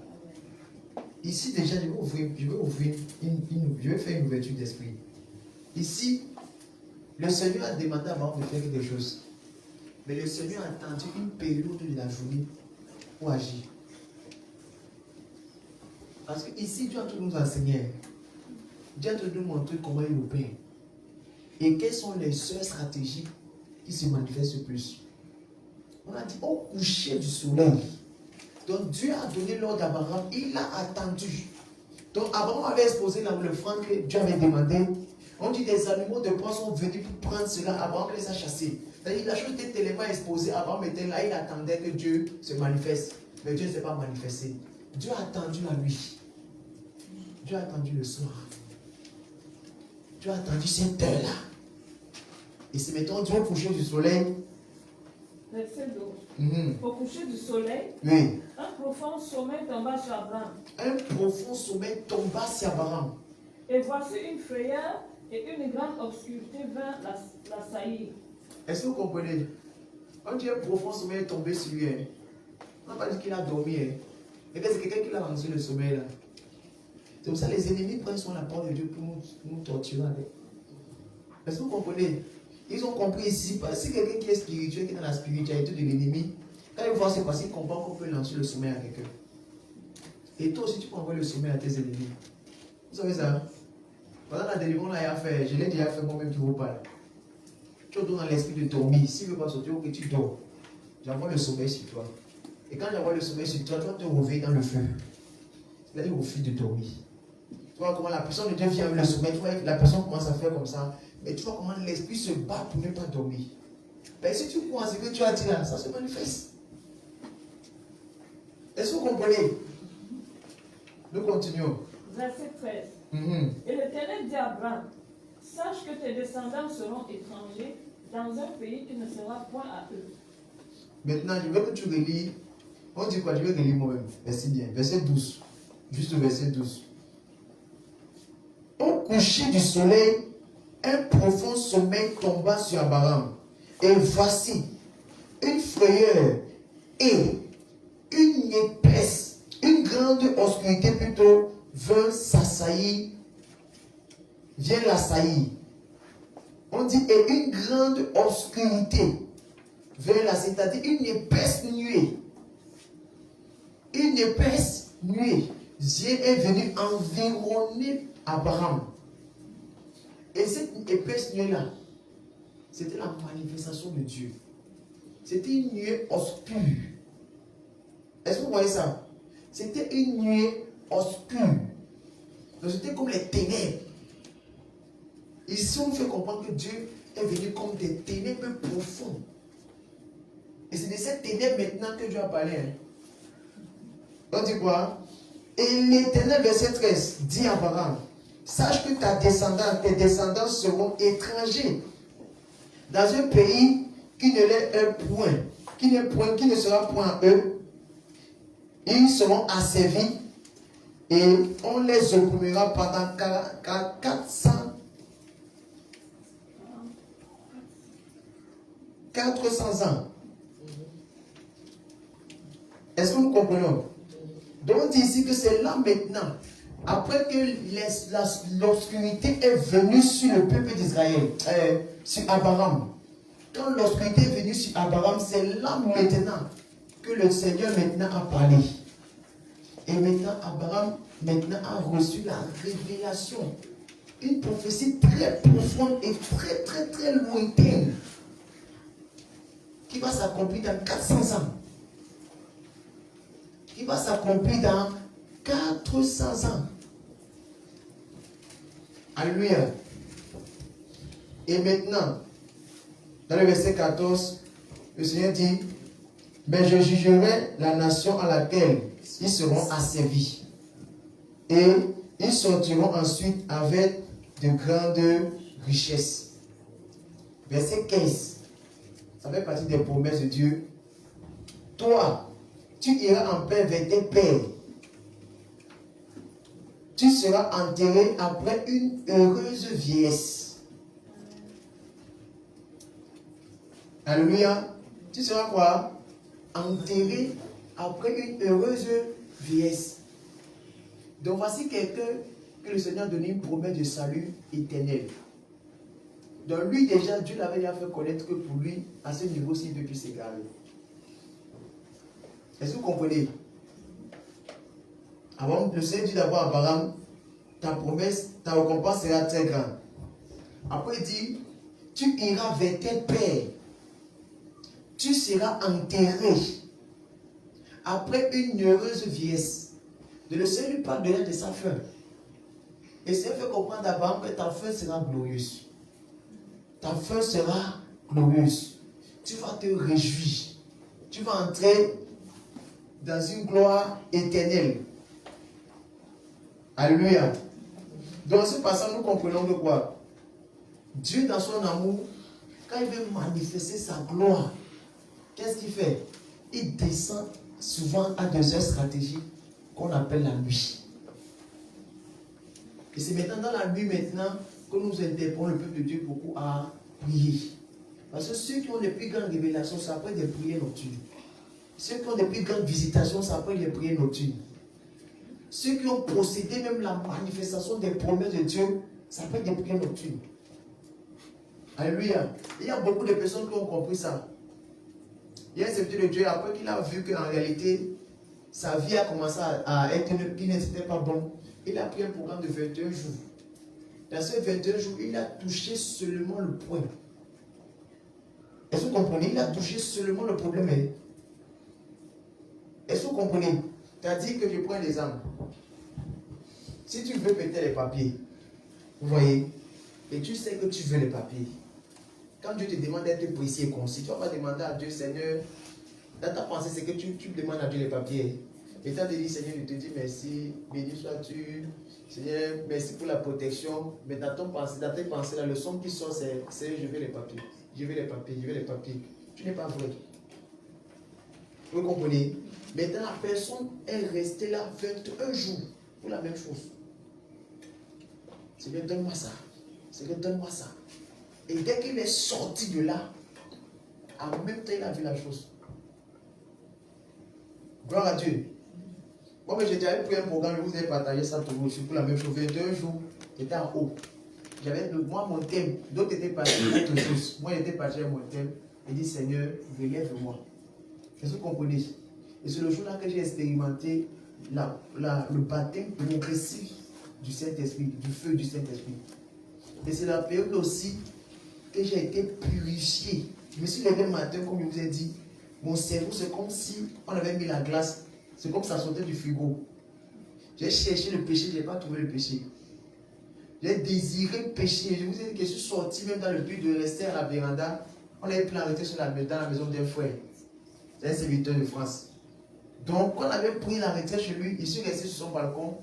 Ici déjà, je vais faire une ouverture d'esprit. Ici, le Seigneur a demandé à Abraham de faire quelque chose. Mais le Seigneur a attendu une période de la journée pour agir. Parce que ici, Dieu a tout nous enseigné. Dieu a tout nous montrer comment il opère. Et quelles sont les seules stratégies qui se manifestent le plus. On a dit au coucher du soleil. Donc Dieu a donné l'ordre à Abraham, il a attendu. Donc Abraham avait exposé l'offrande que Dieu avait demandé. On dit des animaux de proie sont venus pour prendre cela, Abraham les a chassés. C'est-à-dire la chose était tellement exposée, Abraham était là, il attendait que Dieu se manifeste. Mais Dieu ne s'est pas manifesté. Dieu a attendu la nuit. Dieu a attendu le soir. Dieu a attendu cette heure-là. Et c'est maintenant Dieu au coucher du soleil. Verset 12. Au coucher du soleil, un profond sommeil tomba sur Abraham. Un profond sommeil tomba sur Abraham. Et voici une frayeur et une grande obscurité vint l'assaillir. Est-ce que vous comprenez? On dit un profond sommeil est tombé sur lui. On n'a pas dit qu'il a dormi. Mais c'est quelqu'un qui l'a lancé le sommeil là. C'est pour ça que les ennemis prennent sur la parole de Dieu pour nous torturer avec. Est-ce que vous comprenez? Ils ont compris ici, si quelqu'un qui est spirituel, qui est dans la spiritualité de l'ennemi, quand il voit ce passé, il comprend qu'on peut lancer le sommeil à quelqu'un. Et toi aussi, tu peux envoyer le sommeil à tes ennemis. Vous savez ça? Pendant la délivrance, là, il a fait, je l'ai déjà fait moi-même qui vous parle. Tu es dans l'esprit de dormir. S'il ne veut pas sortir, ok, tu dors. J'envoie le sommeil sur toi. Et quand j'envoie le sommeil sur toi, tu vas te réveiller dans le feu. C'est-à-dire au fil de dormir. Tu vois comment la personne de Dieu vient avec le sommeil, tu vois la personne commence à faire comme ça. Et tu vois comment l'esprit se bat pour ne pas dormir. Mais si tu crois ce que tu as dit là, ça se manifeste. Est-ce que vous comprenez? Nous continuons. Verset 13. Et l'Éternel dit à Abraham, sache que tes descendants seront étrangers dans un pays qui ne sera point à eux. Maintenant, je veux que tu relis. On dit quoi? Je vais relire moi-même. Merci bien. Verset 12. Juste le verset 12. Au coucher du soleil, un profond sommeil tomba sur Abraham. Et voici, une frayeur et une épaisse, une grande obscurité plutôt, vient l'assaillir. On dit, et une grande obscurité vient l'assaillir, c'est-à-dire une épaisse nuée. Une épaisse nuée. Dieu est venu environner Abraham. Et cette épaisse nuée-là, c'était la manifestation de Dieu. C'était une nuée obscure. Est-ce que vous voyez ça? C'était une nuit obscure. Donc c'était comme les ténèbres. Ici, on fait comprendre que Dieu est venu comme des ténèbres profondes. Et c'est de cette ténèbre maintenant que Dieu a parlé. Hein. On dit quoi? Et l'Éternel, verset 13, dit à Abraham, sache que tes descendants seront étrangers dans un pays qui ne l'est un point, qui ne sera point à eux. Ils seront asservis et on les opprimera pendant 400 ans. Est-ce que nous comprenons? Donc on dit ici que c'est là maintenant, après que l'obscurité est venue sur le peuple d'Israël, sur Abraham. Quand l'obscurité est venue sur Abraham, c'est là maintenant que le Seigneur maintenant a parlé. Et maintenant, Abraham a reçu la révélation. Une prophétie très profonde et très très très lointaine qui va s'accomplir dans 400 ans. Qui va s'accomplir dans 400 ans. Alléluia. Et maintenant, dans le verset 14, le Seigneur dit, mais je jugerai la nation à laquelle ils seront asservis. Et ils sortiront ensuite avec de grandes richesses. Verset 15. Ça fait partie des promesses de Dieu. Toi, tu iras en paix vers tes pères. Tu seras enterré après une heureuse vieillesse. Alléluia. Tu seras quoi? Enterré après une heureuse vieillesse. Donc voici quelqu'un que le Seigneur a donné une promesse de salut éternel. Donc lui déjà, Dieu l'avait déjà fait connaître que pour lui, à ce niveau-ci, il ne peut plus s'égarer. Est-ce que vous comprenez? Avant, le Seigneur dit d'abord à Abraham, ta promesse, ta récompense sera très grande. Après il dit, tu iras vers tes pères. Tu seras enterré après une heureuse vieillesse. Le Seigneur lui parle déjà de sa fin. Et le Seigneur fait comprendre à Abraham que ta fin sera glorieuse. Ta fin sera glorieuse. Tu vas te réjouir. Tu vas entrer dans une gloire éternelle. Alléluia. Dans ce passage, nous comprenons que quoi? Dieu, dans son amour, quand il veut manifester sa gloire, qu'est-ce qu'il fait? Il descend souvent à des heures stratégiques qu'on appelle la nuit. Et c'est maintenant dans la nuit maintenant que nous interpellons le peuple de Dieu beaucoup à prier. Parce que ceux qui ont les plus grandes révélations, c'est après des prières nocturnes. Ceux qui ont les plus grandes visitations, c'est après les prières nocturnes. Ceux qui ont possédé même la manifestation des promesses de Dieu, c'est après des prières nocturnes. Alléluia. Il y a beaucoup de personnes qui ont compris ça. Il y a un serviteur de Dieu, après qu'il a vu qu'en réalité, sa vie a commencé à être qui n'était pas bon, il a pris un programme de 21 jours. Dans ces 21 jours, il a touché seulement le point. Est-ce que vous comprenez? Il a touché seulement le problème. Est-ce que vous comprenez? C'est-à-dire que je prends l'exemple. Si tu veux péter les papiers, vous voyez, et tu sais que tu veux les papiers, quand Dieu te demande d'être précis et concis, tu ne vas pas demander à Dieu, Seigneur, dans ta pensée, c'est que tu demandes à Dieu les papiers. Et tu as dit, Seigneur, je te dis merci, béni sois-tu, Seigneur, merci pour la protection. Mais dans tes pensées, la leçon qui sort, c'est je veux les papiers, je veux les papiers, je veux les papiers. Tu n'es pas vrai. Vous comprenez? Maintenant, la personne est restée là 21 jours pour la même chose. Seigneur, donne-moi ça. Seigneur, donne-moi ça. Et dès qu'il est sorti de là, en même temps, il a vu la chose. Gloire à Dieu. Moi, j'ai déjà pris un programme, je vous ai partagé ça tout le monde. Je suis pour la même chose. 21 jours, j'étais en haut. Moi, mon thème, d'autres étaient partis à autre chose. Moi, j'étais parti à mon thème. Et dit, Seigneur, relève-moi. Est-ce que vous comprenez? Et c'est le jour-là que j'ai expérimenté le baptême progressif du Saint-Esprit, du feu du Saint-Esprit. Et c'est la période aussi que j'ai été purifié. Je me suis levé le matin, comme je vous ai dit, mon cerveau, c'est comme si on avait mis la glace C'est comme ça sortait du frigo. J'ai cherché le péché, je n'ai pas trouvé le péché. J'ai désiré pécher. Je vous ai dit que je suis sorti même dans le but de rester à la véranda. On avait pris l'arrêté dans la maison d'un frère. C'est un serviteur de France. Donc, quand on avait pris l'arrêté chez lui, je suis resté sur son balcon.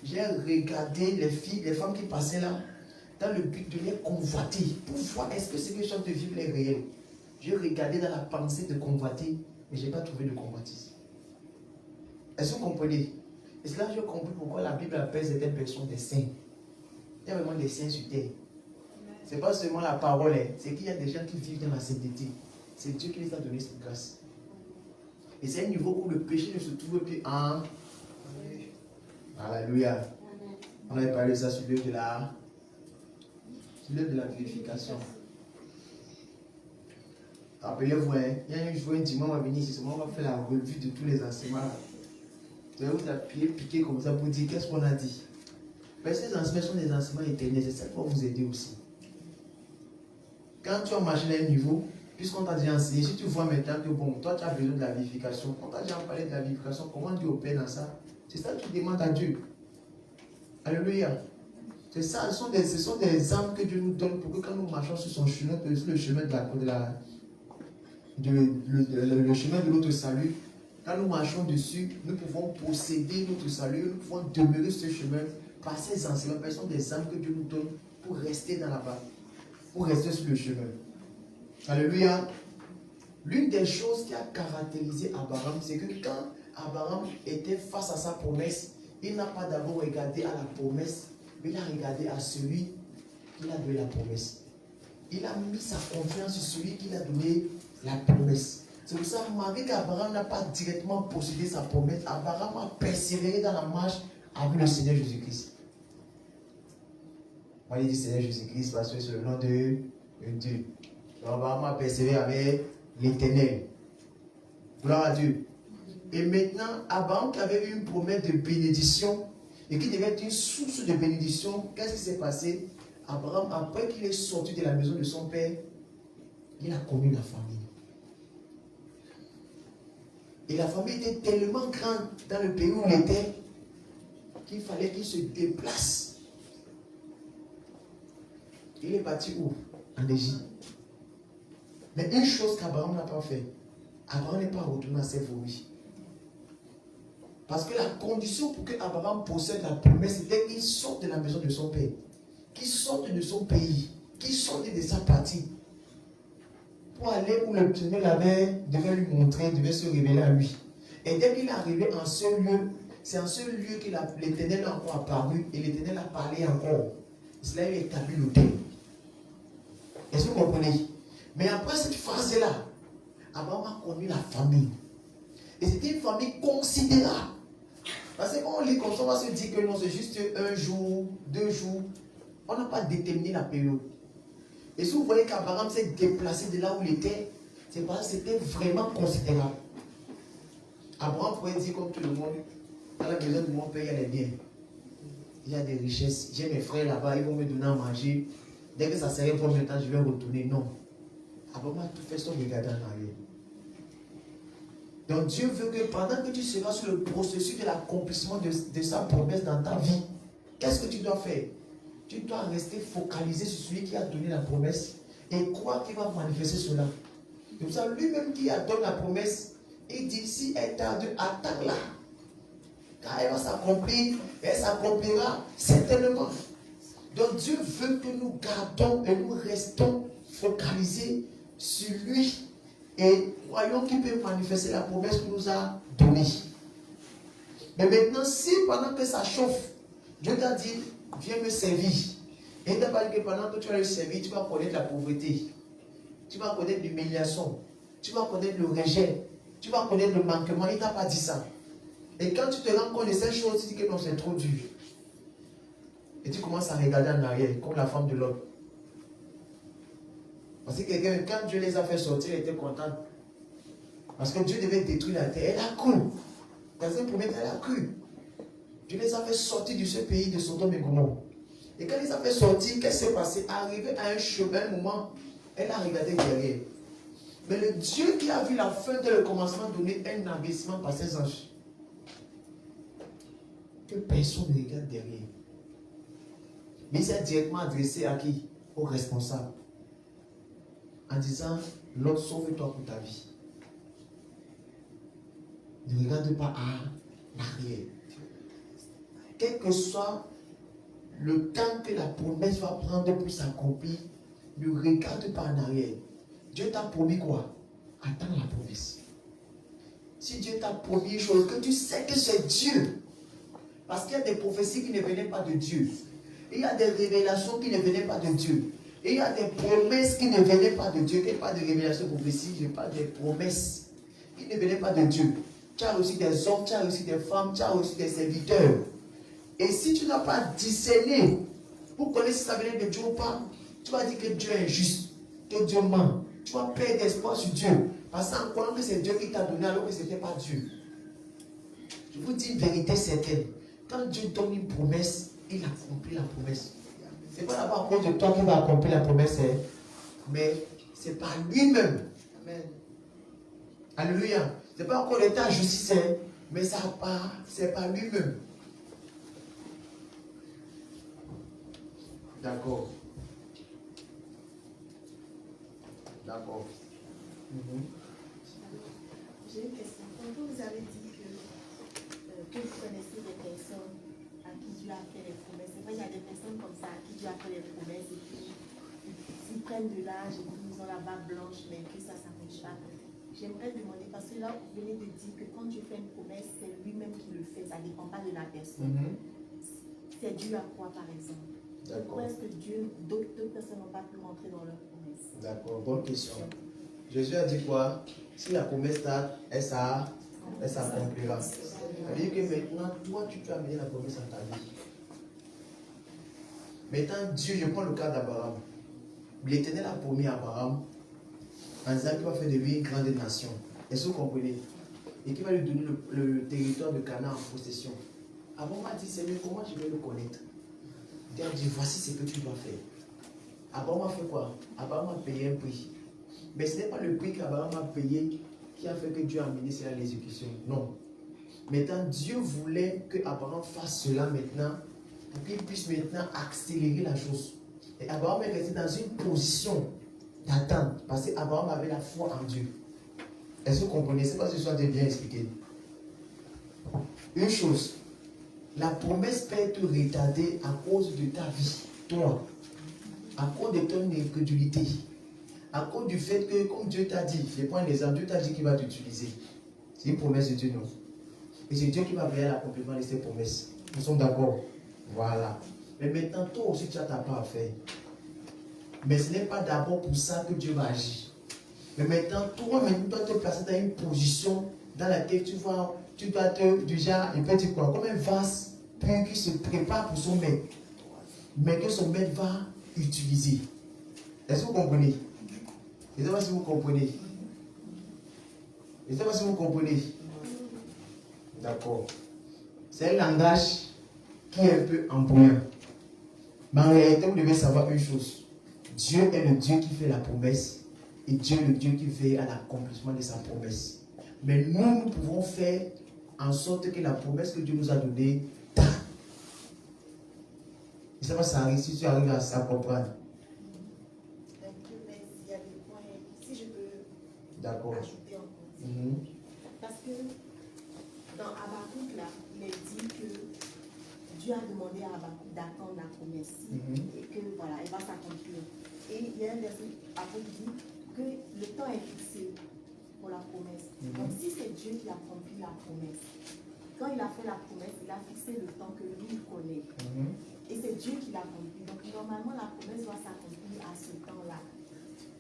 J'ai regardé les filles, les femmes qui passaient là, dans le but de les convoiter, pour voir est-ce que ce que je chante de vivre est réel. J'ai regardé dans la pensée de convoiter, mais je n'ai pas trouvé de convoitise. Est-ce que vous comprenez? Et c'est là que j'ai compris pourquoi la Bible appelle certaines personnes des saints. Il y a vraiment des saints sur terre. Ce n'est pas seulement la parole, c'est qu'il y a des gens qui vivent dans la sainteté. C'est Dieu qui les a donné cette grâce. Et c'est un niveau où le péché ne se trouve plus en... Alléluia. On avait parlé de ça sur l'œuvre de la purification. Rappelez-vous, il y a un jour, un dimanche, on va venir ici, on va faire la revue de tous les enseignements. Tu vas vous appuyer, piquer comme ça pour dire qu'est-ce qu'on a dit. Mais ces enseignements sont des enseignements éternels, c'est ça qui va vous aider aussi. Quand tu as marché à un niveau, puisqu'on t'a déjà enseigné, si tu vois maintenant que bon, toi tu as besoin de la vivification, on t'a déjà parlé de la vivification, comment Dieu opère dans ça? C'est ça que tu demandes à Dieu. Alléluia. C'est ça, ce sont des âmes que Dieu nous donne pour que quand nous marchons sur son chemin, sur le chemin le chemin de notre salut, quand nous marchons dessus, nous pouvons posséder notre salut, nous pouvons demeurer sur ce chemin par ces enseignements. Ce sont des âmes que Dieu nous donne pour rester dans la bas, pour rester sur le chemin. Alléluia. L'une des choses qui a caractérisé Abraham, c'est que quand Abraham était face à sa promesse, il n'a pas d'abord regardé à la promesse, mais il a regardé à celui qui a donné la promesse. Il a mis sa confiance sur celui qui a donné la promesse. C'est pour ça, malgré qu'Abraham n'a pas directement possédé sa promesse, Abraham a persévéré dans la marche avec le Seigneur Jésus-Christ. Moi, il dit Seigneur Jésus-Christ parce que c'est le nom de Dieu. Donc, Abraham a persévéré avec l'Éternel. Gloire à Dieu. Et maintenant, Abraham qui avait eu une promesse de bénédiction et qui devait être une source de bénédiction, qu'est-ce qui s'est passé? Abraham, après qu'il est sorti de la maison de son père, il a connu la famille. Et la famille était tellement grande dans le pays où il était qu'il fallait qu'il se déplace. Il est parti où? En Égypte. Mais une chose qu'Abraham n'a pas fait, Abraham n'est pas retourné à ses fourmis. Parce que la condition pour que Abraham possède la promesse, c'était qu'il sorte de la maison de son père, qu'il sorte de son pays, qu'il sorte de sa partie, pour aller où le Seigneur devait lui montrer, devait se révéler à lui. Et dès qu'il est arrivé en ce lieu, c'est en ce lieu que l'Éternel a encore apparu et l'Éternel a parlé encore. Cela lui a établi l'autel. Est-ce que vous comprenez? Mais après cette phase-là, Abraham a connu la famille. Et c'était une famille considérable. Parce que quand on lit comme ça, on va se dire que non, c'est juste un jour, 2 jours. On n'a pas déterminé la période. Et si vous voyez qu'Abraham s'est déplacé de là où il était, c'est parce que c'était vraiment considérable. Abraham pourrait dire comme tout le monde, dans la maison de mon père, il y a des biens. Il y a des richesses. J'ai mes frères là-bas, ils vont me donner à manger. Dès que ça serait pour le temps, je vais retourner. Non. Abraham a tout fait sans regarder en arrière. Donc Dieu veut que pendant que tu seras sur le processus de l'accomplissement de sa promesse dans ta vie, qu'est-ce que tu dois faire? Tu dois rester focalisé sur celui qui a donné la promesse et croire qu'il va manifester cela. C'est pour ça lui-même qui a donné la promesse, il dit si elle tarde, attends-la. Car elle va s'accomplir, elle s'accomplira certainement. Donc Dieu veut que nous gardons et nous restons focalisés sur lui et croyons qu'il peut manifester la promesse qu'il nous a donnée. Mais maintenant, si pendant que ça chauffe, Dieu t'a dit, viens me servir. Et il t'a pas dit que pendant que tu vas le servir, tu vas connaître la pauvreté. Tu vas connaître l'humiliation. Tu vas connaître le rejet. Tu vas connaître le manquement. Il ne t'a pas dit ça. Et quand tu te rends compte de ces choses, tu dis que non, c'est trop dur. Et tu commences à regarder en arrière, comme la femme de l'autre. Parce que quand Dieu les a fait sortir, elle était contente. Parce que Dieu devait détruire la terre. Elle a cru. Dans un premier temps, elle a cru. Dieu les a fait sortir de ce pays de Sodome et Gomorrhe. Et quand il les a fait sortir, qu'est-ce qui s'est passé? Arrivé à un chemin, un moment, elle a regardé derrière. Mais le Dieu qui a vu la fin de le commencement donner un abaissement par ses anges. que personne ne regarde derrière. Mais c'est directement adressé à qui? Au responsable. En disant, l'autre, sauve-toi pour ta vie. Ne regarde pas à l'arrière. Quel que soit le temps que la promesse va prendre pour s'accomplir, ne regarde pas en arrière. Dieu t'a promis quoi? Attends la promesse. Si Dieu t'a promis une chose, que tu sais que c'est Dieu. Parce qu'il y a des prophéties qui ne venaient pas de Dieu. Il y a des révélations qui ne venaient pas de Dieu. Et il y a des promesses qui ne venaient pas de Dieu. Je ne parle pas de révélations prophéties, je parle des promesses qui ne venaient pas de Dieu. Tu as reçu des hommes, tu as reçu des femmes, tu as reçu des serviteurs. Et si tu n'as pas discerné pour connaître si ça venait de Dieu ou pas, tu vas dire que Dieu est injuste, que Dieu ment. Tu vas perdre espoir sur Dieu. Parce qu'en croyant que c'est Dieu qui t'a donné alors que ce n'était pas Dieu. Je vous dis une vérité certaine. Quand Dieu donne une promesse, il accomplit la promesse. Ce n'est pas d'abord à cause de toi qu'il va accomplir la promesse, mais c'est par lui-même. Amen. Alléluia. Ce n'est pas encore l'état justice, mais c'est par lui-même. D'accord. D'accord. J'ai une question. Quand vous avez dit que vous connaissez des personnes à qui Dieu a fait les promesses, c'est vrai, il y a des personnes comme ça à qui Dieu a fait les promesses et puis ils prennent de l'âge et puis ils ont la barbe blanche, mais que ça ne s'arrange pas. J'aimerais demander, parce que là, vous venez de dire que quand Dieu fait une promesse, c'est lui-même qui le fait, ça ne dépend pas de la personne. C'est dû à quoi, par exemple? Pourquoi est-ce que d'autres personnes n'ont pas pu rentrer dans leur promesse? D'accord, bonne question. Jésus a dit quoi? Si la promesse tarde, elle s'accomplira. Ça veut dire que maintenant, toi, tu peux amener la promesse à ta vie. Maintenant, Dieu, je prends le cas d'Abraham. L'Éternel a promis à Abraham en disant qu'il va faire de lui une grande nation. Est-ce que vous comprenez? Et qu'il va lui donner le territoire de Canaan en possession. Abraham a dit, Seigneur, comment je vais le connaître? Dieu a dit, voici ce que tu dois faire. Abraham a fait quoi? Abraham a payé un prix. Mais ce n'est pas le prix qu'Abraham a payé qui a fait que Dieu a amené cela à l'exécution. Non. Maintenant, Dieu voulait que Abraham fasse cela maintenant pour qu'il puisse maintenant accélérer la chose. Et Abraham est resté dans une position d'attente parce qu'Abraham avait la foi en Dieu. Est-ce que vous comprenez? C'est pas si je suis bien expliqué. Une chose, la promesse peut être retardée à cause de ta vie, toi, à cause de ton incrédulité, à cause du fait que, comme Dieu t'a dit, je prends un exemple, Dieu t'a dit qu'il va t'utiliser. C'est une promesse de Dieu, non? Et c'est Dieu qui va veiller à l'accomplissement de ces promesses. Nous sommes d'accord? Voilà. Mais maintenant, toi aussi, tu as ta part à faire. Mais ce n'est pas d'abord pour ça que Dieu va agir. Mais maintenant, toi, tu dois te placer dans une position dans laquelle tu dois te, déjà, il peut dire quoi? Comme un vase qui se prépare pour son maître. Mais que son maître va utiliser. Est-ce que vous comprenez? Je ne sais pas si vous comprenez. Je ne sais pas si vous comprenez. D'accord. C'est un langage qui est un peu embrouillant. Mais en réalité, vous devez savoir une chose. Dieu est le Dieu qui fait la promesse et Dieu est le Dieu qui veille à l'accomplissement de sa promesse. Mais nous pouvons faire en sorte que la promesse que Dieu nous a donnée tarde. Je ne sais pas si ça arrive, si tu arrives à comprendre. Mais il y a des points, si je peux ajouter encore. Parce que dans Habakkuk, là, il est dit que Dieu a demandé à Habakkuk d'attendre la promesse et que voilà, elle va s'accomplir. Et il y a un verset après qui dit que le temps est fixé pour la promesse. Donc si c'est Dieu qui accomplit la promesse, quand il a fait la promesse, il a fixé le temps que lui connaît. Et c'est Dieu qui l'accomplit. Donc normalement, la promesse doit s'accomplir à ce temps-là.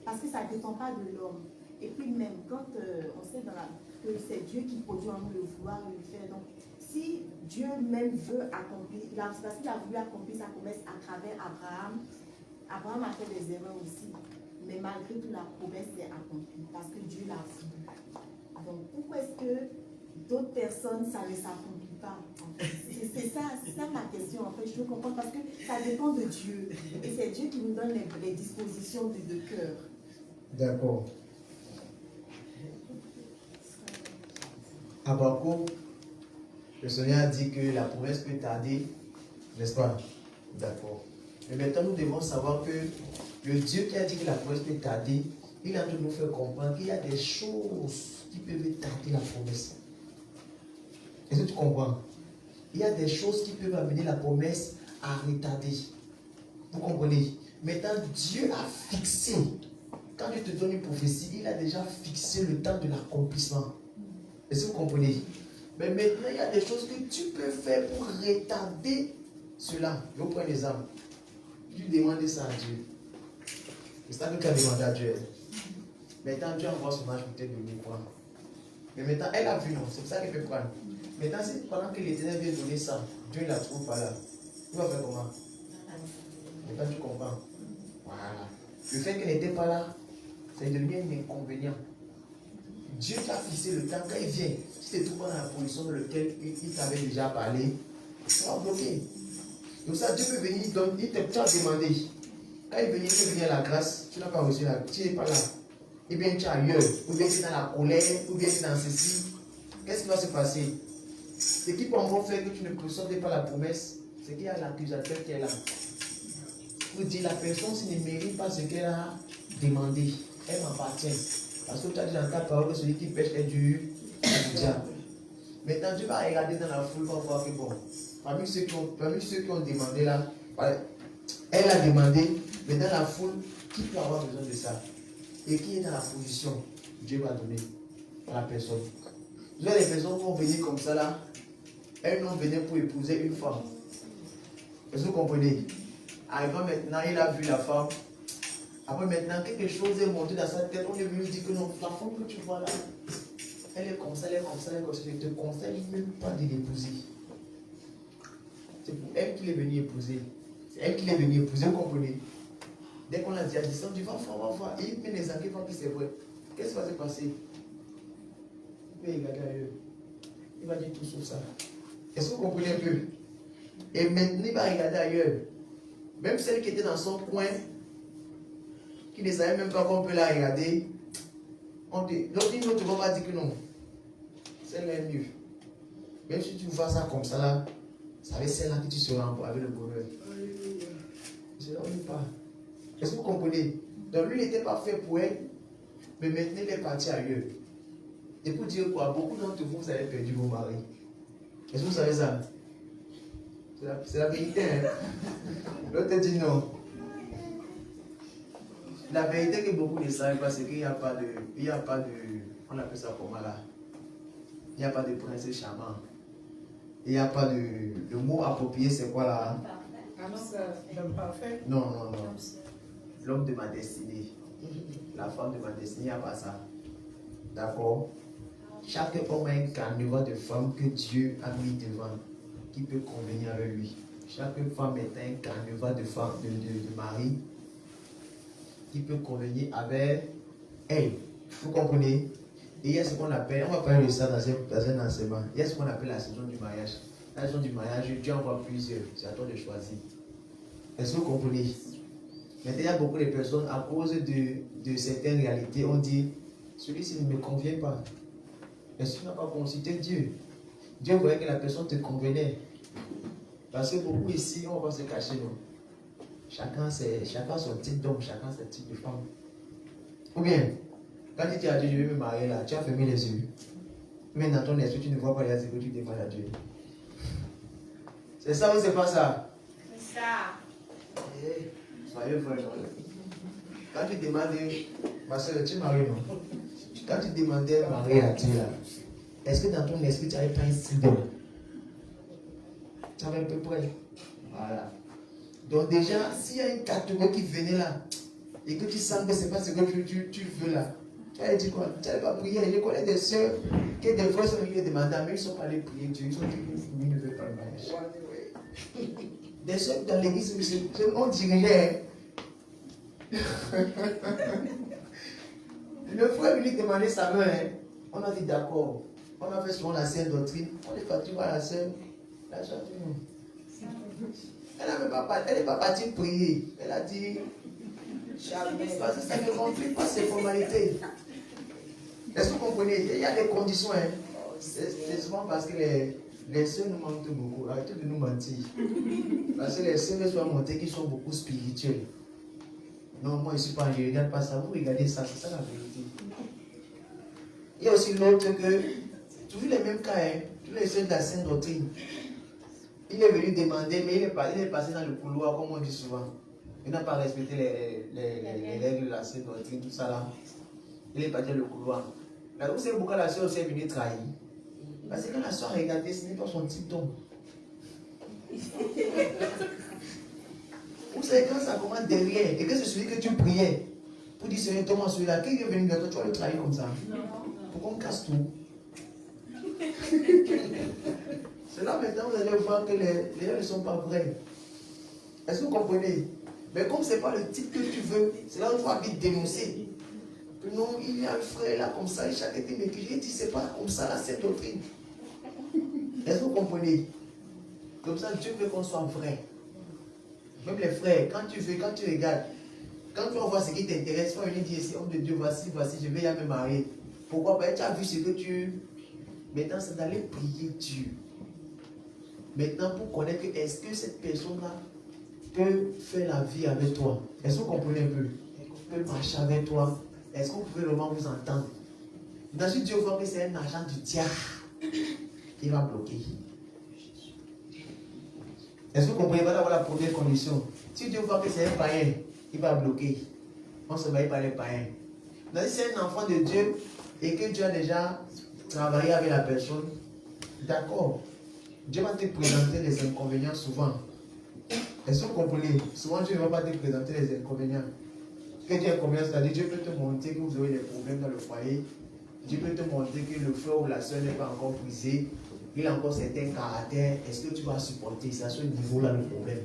Parce que ça ne dépend pas de l'homme. Et puis même, quand on sait que c'est Dieu qui produit en nous le vouloir et le faire. Donc, si Dieu même veut accomplir, c'est parce qu'il a voulu accomplir sa promesse à travers Abraham. Abraham a fait des erreurs aussi. Mais malgré tout, la promesse est accomplie parce que Dieu l'a voulu. Donc, pourquoi est-ce que d'autres personnes, ça ne s'accomplit pas en fait? C'est ça ma question, en fait. Je veux comprendre parce que ça dépend de Dieu. Et c'est Dieu qui nous donne les dispositions de cœur. D'accord. Habakkuk Le Seigneur a dit que la promesse peut tarder, n'est-ce pas? D'accord. Mais maintenant, nous devons savoir que le Dieu qui a dit que la promesse peut tarder, il a en train de nous faire comprendre qu'il y a des choses qui peuvent tarder la promesse. Est-ce que tu comprends? Il y a des choses qui peuvent amener la promesse à retarder. Vous comprenez? Maintenant, Dieu a fixé. Quand Dieu te donne une prophétie, il a déjà fixé le temps de l'accomplissement. Est-ce que vous comprenez? Mais maintenant, il y a des choses que tu peux faire pour retarder cela. Je vous prends un exemple. Tu demandes ça à Dieu. C'est ça que tu as demandé à Dieu. Maintenant, Dieu envoie son ange pour te donner quoi? Mais maintenant, elle a vu, non? C'est ça qu'elle peut prendre. Maintenant, c'est pendant que l'Éternel vient donner ça, Dieu ne la trouve pas là. Tu vas faire comment? Maintenant, tu comprends. Voilà. Le fait qu'elle n'était pas là, ça devient un inconvénient. Dieu t'a fixé le temps. Quand il vient, si tu te trouves dans la position dans laquelle il t'avait déjà parlé, tu vas bloquer. Donc ça, Dieu peut venir, il te t'a demandé. Quand il peut venir à la grâce, tu n'as pas reçu la, tu n'es pas là. Et bien tu es ailleurs, ou bien tu es dans la colère, ou bien tu es dans ceci. Qu'est-ce qui va se passer? Ce qui peut encore faire que tu ne reçois pas la promesse, c'est qu'il y a l'accusateur qui est là. Pour dire la personne qui ne mérite pas ce qu'elle a demandé, elle m'appartient. Parce que tu as dit dans ta parole que celui qui pêche est du diable. Maintenant, Dieu va regarder dans la foule pour voir que bon, parmi ceux qui ont demandé là, elle a demandé, mais dans la foule, qui peut avoir besoin de ça? Et qui est dans la position? Dieu va donner à la personne. Là, les personnes vont venir comme ça là, elles vont venir pour épouser une femme. Est-ce que vous comprenez? Arrivant maintenant, il a vu la femme. Après maintenant, quelque chose est monté dans sa tête. On est venu lui dire que non, la femme que tu vois là, elle est comme ça, elle est comme ça, elle est comme ça. Je te conseille même pas de l'épouser. C'est pour elle qu'il est venu épouser. C'est elle qui est venue épouser, vous comprenez? Dès qu'on a dit à distance, tu vas voir. Et il met les enquêtes, voir que c'est vrai. Qu'est-ce qui va se passer? Il va regarder ailleurs. Il va dire tout sur ça. Est-ce que vous comprenez un peu? Et maintenant, il va regarder ailleurs. Même celle qui était dans son coin, qui ne savait même pas qu'on peut la regarder, l'autre ne te va pas dire que non. Celle-là est mieux. Même si tu vois ça comme ça là, ça va être celle-là que tu seras avec le bonheur. C'est là où il part. Est-ce que vous comprenez? Donc lui, il n'était pas fait pour elle, mais maintenant il est parti ailleurs. Et pour dire quoi? Beaucoup d'entre vous, vous avez perdu vos maris. Est-ce que vous savez ça? C'est la vérité. Hein? L'autre dit non. La vérité que beaucoup ne savent pas, c'est qu'il n'y a pas de. On appelle ça comment là? Il n'y a pas de prince charmant. Il n'y a pas de. Le mot approprié, c'est quoi là? L'homme parfait. Non. L'homme de ma destinée. La femme de ma destinée, il n'y a pas ça. D'accord? Chaque homme a un carnaval de femmes que Dieu a mis devant, qui peut convenir avec lui. Chaque femme est un carnaval de femmes, de mari, qui peut convenir avec elle. Vous comprenez? Et il y a ce qu'on appelle, on va parler de ça dans un enseignement, il y a ce qu'on appelle la saison du mariage. La saison du mariage, Dieu envoie plusieurs, c'est à toi de choisir. Est-ce que vous comprenez? Maintenant, il y a beaucoup de personnes, à cause de certaines réalités, on dit, celui-ci ne me convient pas. Est-ce que tu n'as pas consulté Dieu? Dieu voyait que la personne te convenait. Parce que beaucoup ici, on va se cacher, non? Chacun son type d'homme, chacun son type de femme. Ou bien, quand tu dis à Dieu, je vais me marier là, tu as fermé les yeux. Mais dans ton esprit, tu ne vois pas les yeux que tu demandes à Dieu. C'est ça ou c'est pas ça? C'est ça. Soyez vrai. Quand tu demandes, ma soeur, tu maries, non? Quand tu demandais marier à Dieu là, est-ce que dans ton esprit, tu n'avais pas un style d'homme? Tu avais un peu près. Voilà. Donc déjà, s'il y a une catégorie qui venait là, et que tu sens que ce n'est pas ce que tu veux là, tu allais dire quoi? Tu n'allais pas prier. Je connais des soeurs qui des fois sont venus demander, mais ils ne sont pas allés prier Dieu. Ils sont dit que ne veut pas le mariage. Des soeurs dans l'église, on dirait. Le frère est venu demander sa main. Hein. On a dit d'accord. On a fait selon la sainte doctrine. On est parti voir la sœur. La sœur dit non. Elle n'est pas partie prier. Elle a dit jamais. Parce que ça ne remplit pas ses formalités. Est-ce que vous comprenez? Il y a des conditions. Hein. C'est souvent parce que Les sœurs nous mentent beaucoup. Arrêtez de nous mentir. Parce que les sœurs sont montées qui sont beaucoup spirituelles. Non, moi je ne suis pas, je ne regarde pas ça. Vous regardez ça, c'est ça la vérité. Il y a aussi l'autre que, toujours les mêmes cas, hein, tous les sœurs de la Sainte Doctrine. Il est venu demander, mais il est passé dans le couloir, comme on dit souvent. Il n'a pas respecté les règles de la Sainte Doctrine, tout ça là. Il est parti dans le couloir. Là, vous savez pourquoi la soeur s'est venue trahir? Parce que quand la soeur a regardé, ce n'est pas son petit don. Vous savez, quand ça commence derrière, et que c'est celui que tu priais, pour dire, Seigneur, donne-moi celui-là, qui est venu vers toi, tu vas le trahir comme ça. Pourquoi on casse tout? C'est là maintenant vous allez voir que les gens ne sont pas vrais. Est-ce que vous comprenez? Mais comme ce n'est pas le type que tu veux, c'est là où tu vas vite dénoncer. Que non, il y a un frère là comme ça, et chaque été, mais que j'ai dit, c'est pas comme ça, là, cette doctrine. Est-ce que vous comprenez? Comme ça, Dieu veut qu'on soit vrai. Même les frères, quand tu veux, quand tu regardes, quand tu vas voir ce qui t'intéresse, tu vas venir dire, c'est homme de Dieu, voici, je vais y me marier. Pourquoi? Parce que tu as vu ce que tu... Maintenant, c'est d'aller prier Dieu. Maintenant, pour connaître, est-ce que cette personne-là peut faire la vie avec toi? Est-ce que vous comprenez un peu? Peut marcher avec toi? Est-ce que vous pouvez vraiment vous entendre? Maintenant, si Dieu voit que c'est un agent du diable, il va bloquer. Est-ce que vous comprenez? Voilà la première condition. Si Dieu voit que c'est un païen, il va bloquer. On se marie par les païens. Mais si c'est un enfant de Dieu et que Dieu a déjà travaillé avec la personne, d'accord. Dieu va te présenter les inconvénients souvent. Est-ce que vous comprenez? Souvent, Dieu ne va pas te présenter les inconvénients. Ce que Dieu inconvénient, c'est-à-dire Dieu peut te montrer que vous aurez des problèmes dans le foyer. Dieu peut te montrer que le frère ou la soeur n'est pas encore brisé. Il a encore certains caractères. Est-ce que tu vas supporter? C'est à ce niveau-là le problème.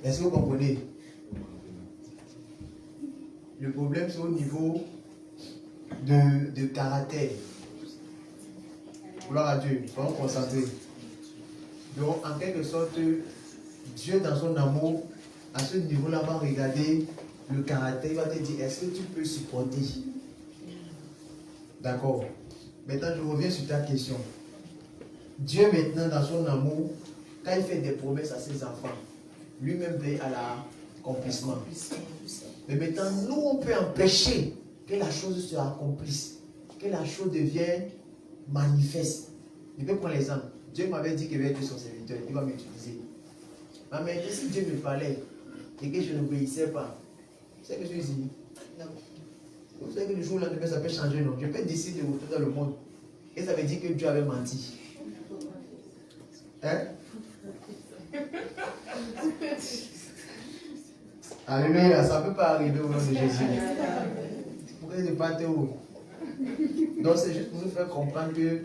Est-ce que vous comprenez? Le problème, c'est au niveau de caractère. Gloire à Dieu. Soyons concentrés. Donc, en quelque sorte, Dieu, dans son amour, à ce niveau-là, va regarder le caractère. Il va te dire, est-ce que tu peux supporter? D'accord. Maintenant, je reviens sur ta question. Dieu, maintenant, dans son amour, quand il fait des promesses à ses enfants, lui-même veille à l'accomplissement. Mais maintenant, nous, on peut empêcher que la chose se accomplisse, que la chose devienne manifeste. Je peux prendre l'exemple. Dieu m'avait dit qu'il va être son serviteur, il va m'utiliser. Mais maintenant, si Dieu me parlait et que je n'obéissais pas, c'est ce que je dis. Non. Vous savez que le jour où lendemain, ça peut changer, non? Je peux décider de retourner dans le monde. Et ça veut dire que Dieu avait menti. Hein? Alléluia, ça ne peut pas arriver au nom de Jésus. Pourquoi ne pas te haut? Donc c'est juste pour nous faire comprendre que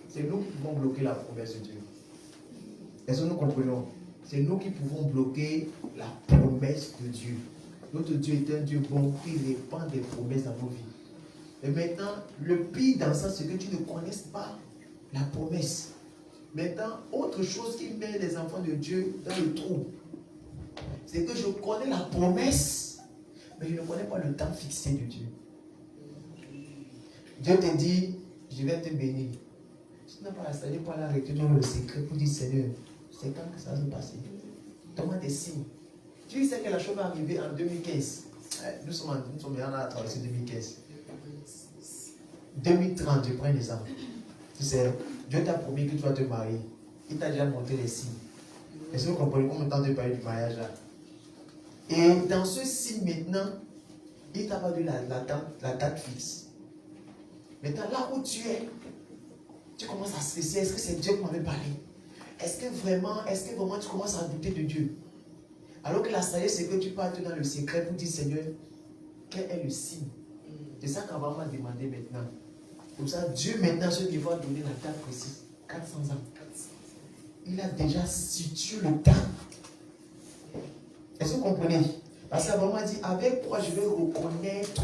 c'est nous qui pouvons bloquer la promesse de Dieu. Est-ce que nous comprenons? C'est nous qui pouvons bloquer la promesse de Dieu. Notre Dieu est un Dieu bon qui répand des promesses dans nos vies. Et maintenant, le pire dans ça, c'est que tu ne connaisses pas la promesse. Maintenant, autre chose qui met les enfants de Dieu dans le trou, c'est que je connais la promesse, mais je ne connais pas le temps fixé de Dieu. Dieu te dit, je vais te bénir. Tu n'as pas la salut pour l'arrêter dans le secret pour dire, Seigneur, c'est quand que ça va se passer? Donne-moi des signes. Tu sais que la chose va arriver en 2015. Nous sommes maintenant à traverser 2015. 2030, je prends un exemple. Tu sais, Dieu t'a promis que tu vas te marier. Il t'a déjà montré les signes. Est-ce que vous comprenez combien de temps de parler du mariage là? Et dans ce signe maintenant, il t'a pas donné la date fixe. Maintenant, là où tu es, tu commences à stresser. Est-ce que c'est Dieu qui m'avait parlé? Est-ce que vraiment tu commences à douter de Dieu? Alors que la sagesse, c'est que tu partes dans le secret pour dire, Seigneur, quel est le signe? C'est ça qu'on va vraiment demander maintenant. Comme ça, Dieu maintenant, ce qui va donner la date précise, 400 ans. Il a déjà situé le temps. Est-ce que vous comprenez? Parce qu'il a vraiment dit, avec quoi je vais reconnaître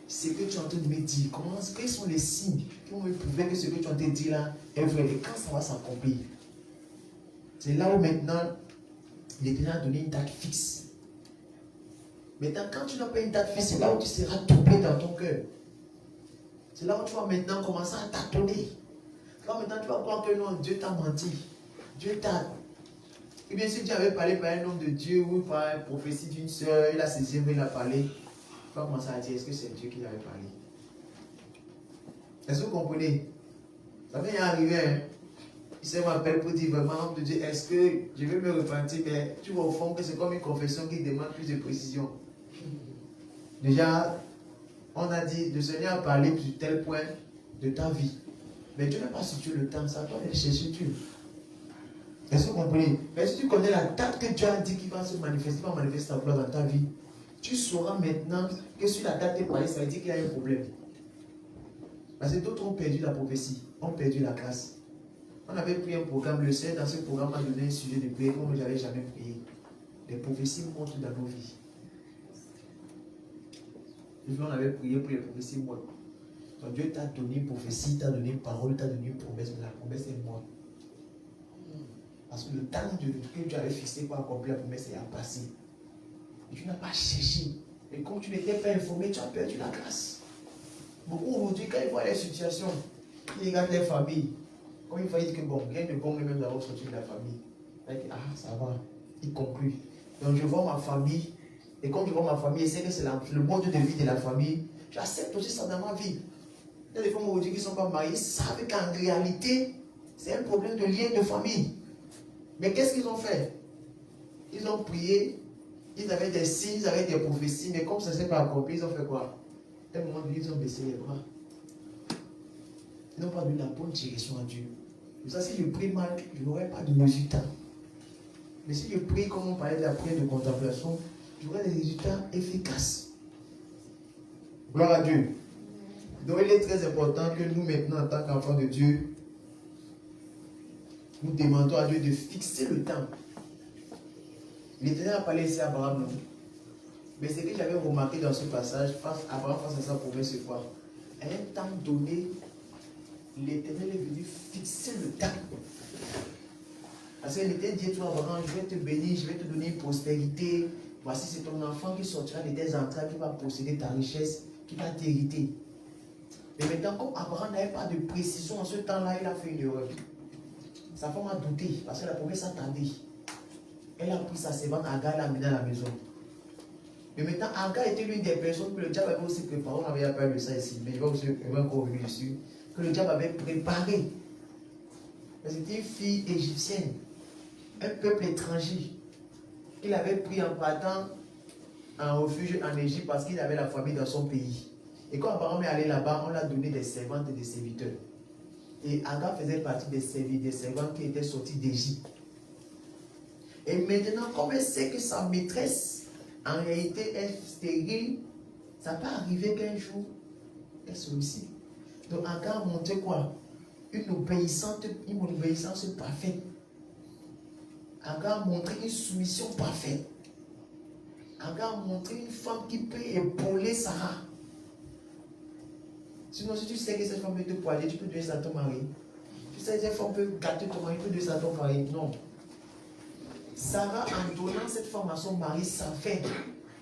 ce que tu es en train de me dire? Quels sont les signes qui vont me prouver que ce que tu es en train de dire là est vrai? Et quand ça va s'accomplir? C'est là où maintenant, l'Éternel a donné une date fixe. Maintenant, quand tu n'as pas une date fixe, c'est là où tu seras troublé dans ton cœur. C'est là où tu vas maintenant commencer à tâtonner. Quand maintenant tu vas croire que non, Dieu t'a menti. Dieu t'a. Et bien si tu avais parlé par un homme de Dieu ou par une prophétie d'une soeur, il a saisi, il a parlé, tu vas commencer à dire, est-ce que c'est Dieu qui avait parlé? Est-ce que vous comprenez? Ça vient d'arriver, hein? Il se m'appelle pour dire vraiment, homme de Dieu, est-ce que je vais me repentir? Mais tu vois au fond que c'est comme une confession qui demande plus de précision. Déjà, on a dit, le Seigneur a parlé sur tel point de ta vie. Mais Dieu n'a pas situé le temps, ça doit aller chercher Dieu. Est-ce que vous comprenez? Mais si tu connais la date que Dieu a dit qu'il va se manifester, va manifester sa gloire dans ta vie, tu sauras maintenant que sur la date est parlée, ça veut dire qu'il y a un problème. Parce que d'autres ont perdu la prophétie, ont perdu la grâce. On avait pris un programme, le Seigneur dans ce programme a donné un sujet de prière comme je n'avais jamais prié. Les prophéties montent dans nos vies. On avait prié pour les prophéties mortes. Donc Dieu t'a donné une prophétie, t'a donné une parole, t'a donné une promesse, mais la promesse est morte. Parce que le temps que tu avais fixé pour accomplir la promesse est passé. Et tu n'as pas cherché. Et comme tu n'étais pas informé, tu as perdu la grâce. Beaucoup aujourd'hui, quand ils voient les situations, ils regardent les familles. Quand ils voient, ils disent que bon, rien de bon, même d'avoir sorti de la famille. Ils disent, ah, ça va. Ils concluent. Donc je vois ma famille. Et comme je vois ma famille, et c'est que c'est le mode de vie de la famille, j'accepte aussi ça dans ma vie. Il y a des femmes aujourd'hui qui ne sont pas mariées, savent qu'en réalité, c'est un problème de lien de famille. Mais qu'est-ce qu'ils ont fait? Ils ont prié, ils avaient des signes, ils avaient des prophéties, mais comme ça ne s'est pas accompli, ils ont fait quoi? À un moment donné, ils ont baissé les bras. Ils n'ont pas donné la bonne direction à Dieu. Pour ça, si je prie mal, je n'aurai pas de résultat. Mais si je prie, comme on parlait de la prière de contemplation, j'aurai des résultats efficaces. Gloire à Dieu. Donc il est très important que nous maintenant, en tant qu'enfants de Dieu, nous demandons à Dieu de fixer le temps. L'Éternel a parlé ici à Abraham, mais ce que j'avais remarqué dans ce passage, Abraham face à sa promesse, c'est quoi? À un temps donné, l'Éternel est venu fixer le temps. Parce que l'Éternel dit à Abraham, je vais te bénir, je vais te donner une prospérité. Voici, c'est ton enfant qui sortira de tes entrailles, qui va posséder ta richesse, qui va t'hériter. Mais maintenant, comme Abraham n'avait pas de précision en ce temps-là, il a fait une erreur. Sa femme a douté, parce que la promesse a tardé. Elle a pris sa servante Agar, l'a amenée à la maison. Mais maintenant, Agar était l'une des personnes que le diable avait aussi préparé. On avait parlé de ça ici, mais je vais encore revenir dessus. Que le diable avait préparé. C'était une fille égyptienne, un peuple étranger, qu'il avait pris en partant en refuge en Égypte parce qu'il avait la famille dans son pays. Et quand Abraham est allé là-bas, on l'a donné des servantes et des serviteurs. Et Agar faisait partie des servantes qui étaient sortis d'Égypte. Et maintenant, comme elle sait que sa maîtresse, en réalité, est stérile, ça peut arriver qu'un jour, elle sollicite. Donc Agar montrait quoi? Une obéissance parfaite. Agar montrait une soumission parfaite. Agar montrait une femme qui peut épauler Sarah. Sinon, si tu sais que cette femme peut te poiler, tu peux donner ça à ton mari. Tu sais que cette femme peut gâter ton mari, tu peux donner ça à ton mari. Non. Sarah, en donnant cette femme à son mari, savait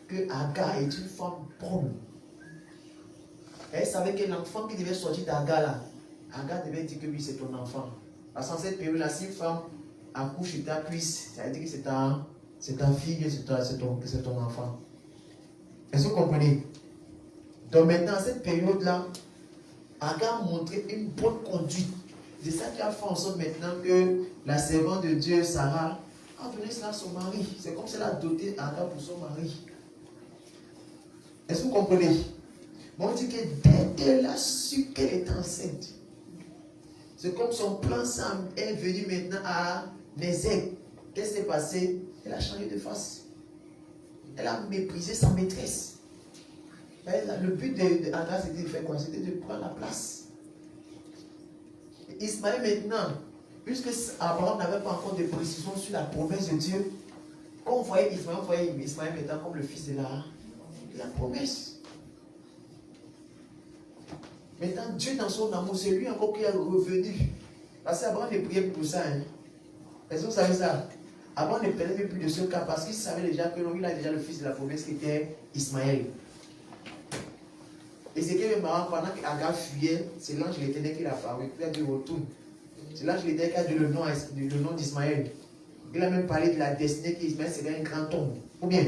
que Agar est une femme bonne. Elle savait que l'enfant qui devait sortir d'Agar là, Agar devait dire que oui, c'est ton enfant. Parce qu'en cette période-là, si une femme accouche sur ta cuisse, ça veut dire que c'est ta fille, c'est ton enfant. Est-ce que vous comprenez? Donc maintenant, à cette période-là, Agar montrait une bonne conduite. C'est ça qui a fait en sorte maintenant que la servante de Dieu, Sarah, a donné cela à son mari. C'est comme si elle a doté Agar pour son mari. Est-ce que vous comprenez? Bon, on dit que dès qu'elle a su qu'elle est enceinte, c'est comme son plan est venu maintenant à Nézek. Qu'est-ce qui s'est passé? Elle a changé de face. Elle a méprisé sa maîtresse. Le but d'Agar, c'était de faire quoi? C'était de prendre la place. Ismaël maintenant, puisque Abraham n'avait pas encore de précision sur la promesse de Dieu, quand on voyait Ismaël maintenant comme le fils de la promesse. Maintenant, Dieu dans son amour, c'est lui encore qui est revenu. Parce qu'Abraham ne priait plus pour ça. Est-ce que vous savez ça? Abraham ne prenait plus de ce cas parce qu'il savait déjà que non, il a déjà le fils de la promesse qui était Ismaël. Et c'est que même marrant, pendant qu'Agar fuyait, c'est l'ange de l'Éternel qui l'a apparu. Il a dit retourne. C'est là que je l'ai dit qu'il a donné le nom d'Ismaël. Il a même parlé de la destinée qu'Ismaël serait un grand homme. Ou bien?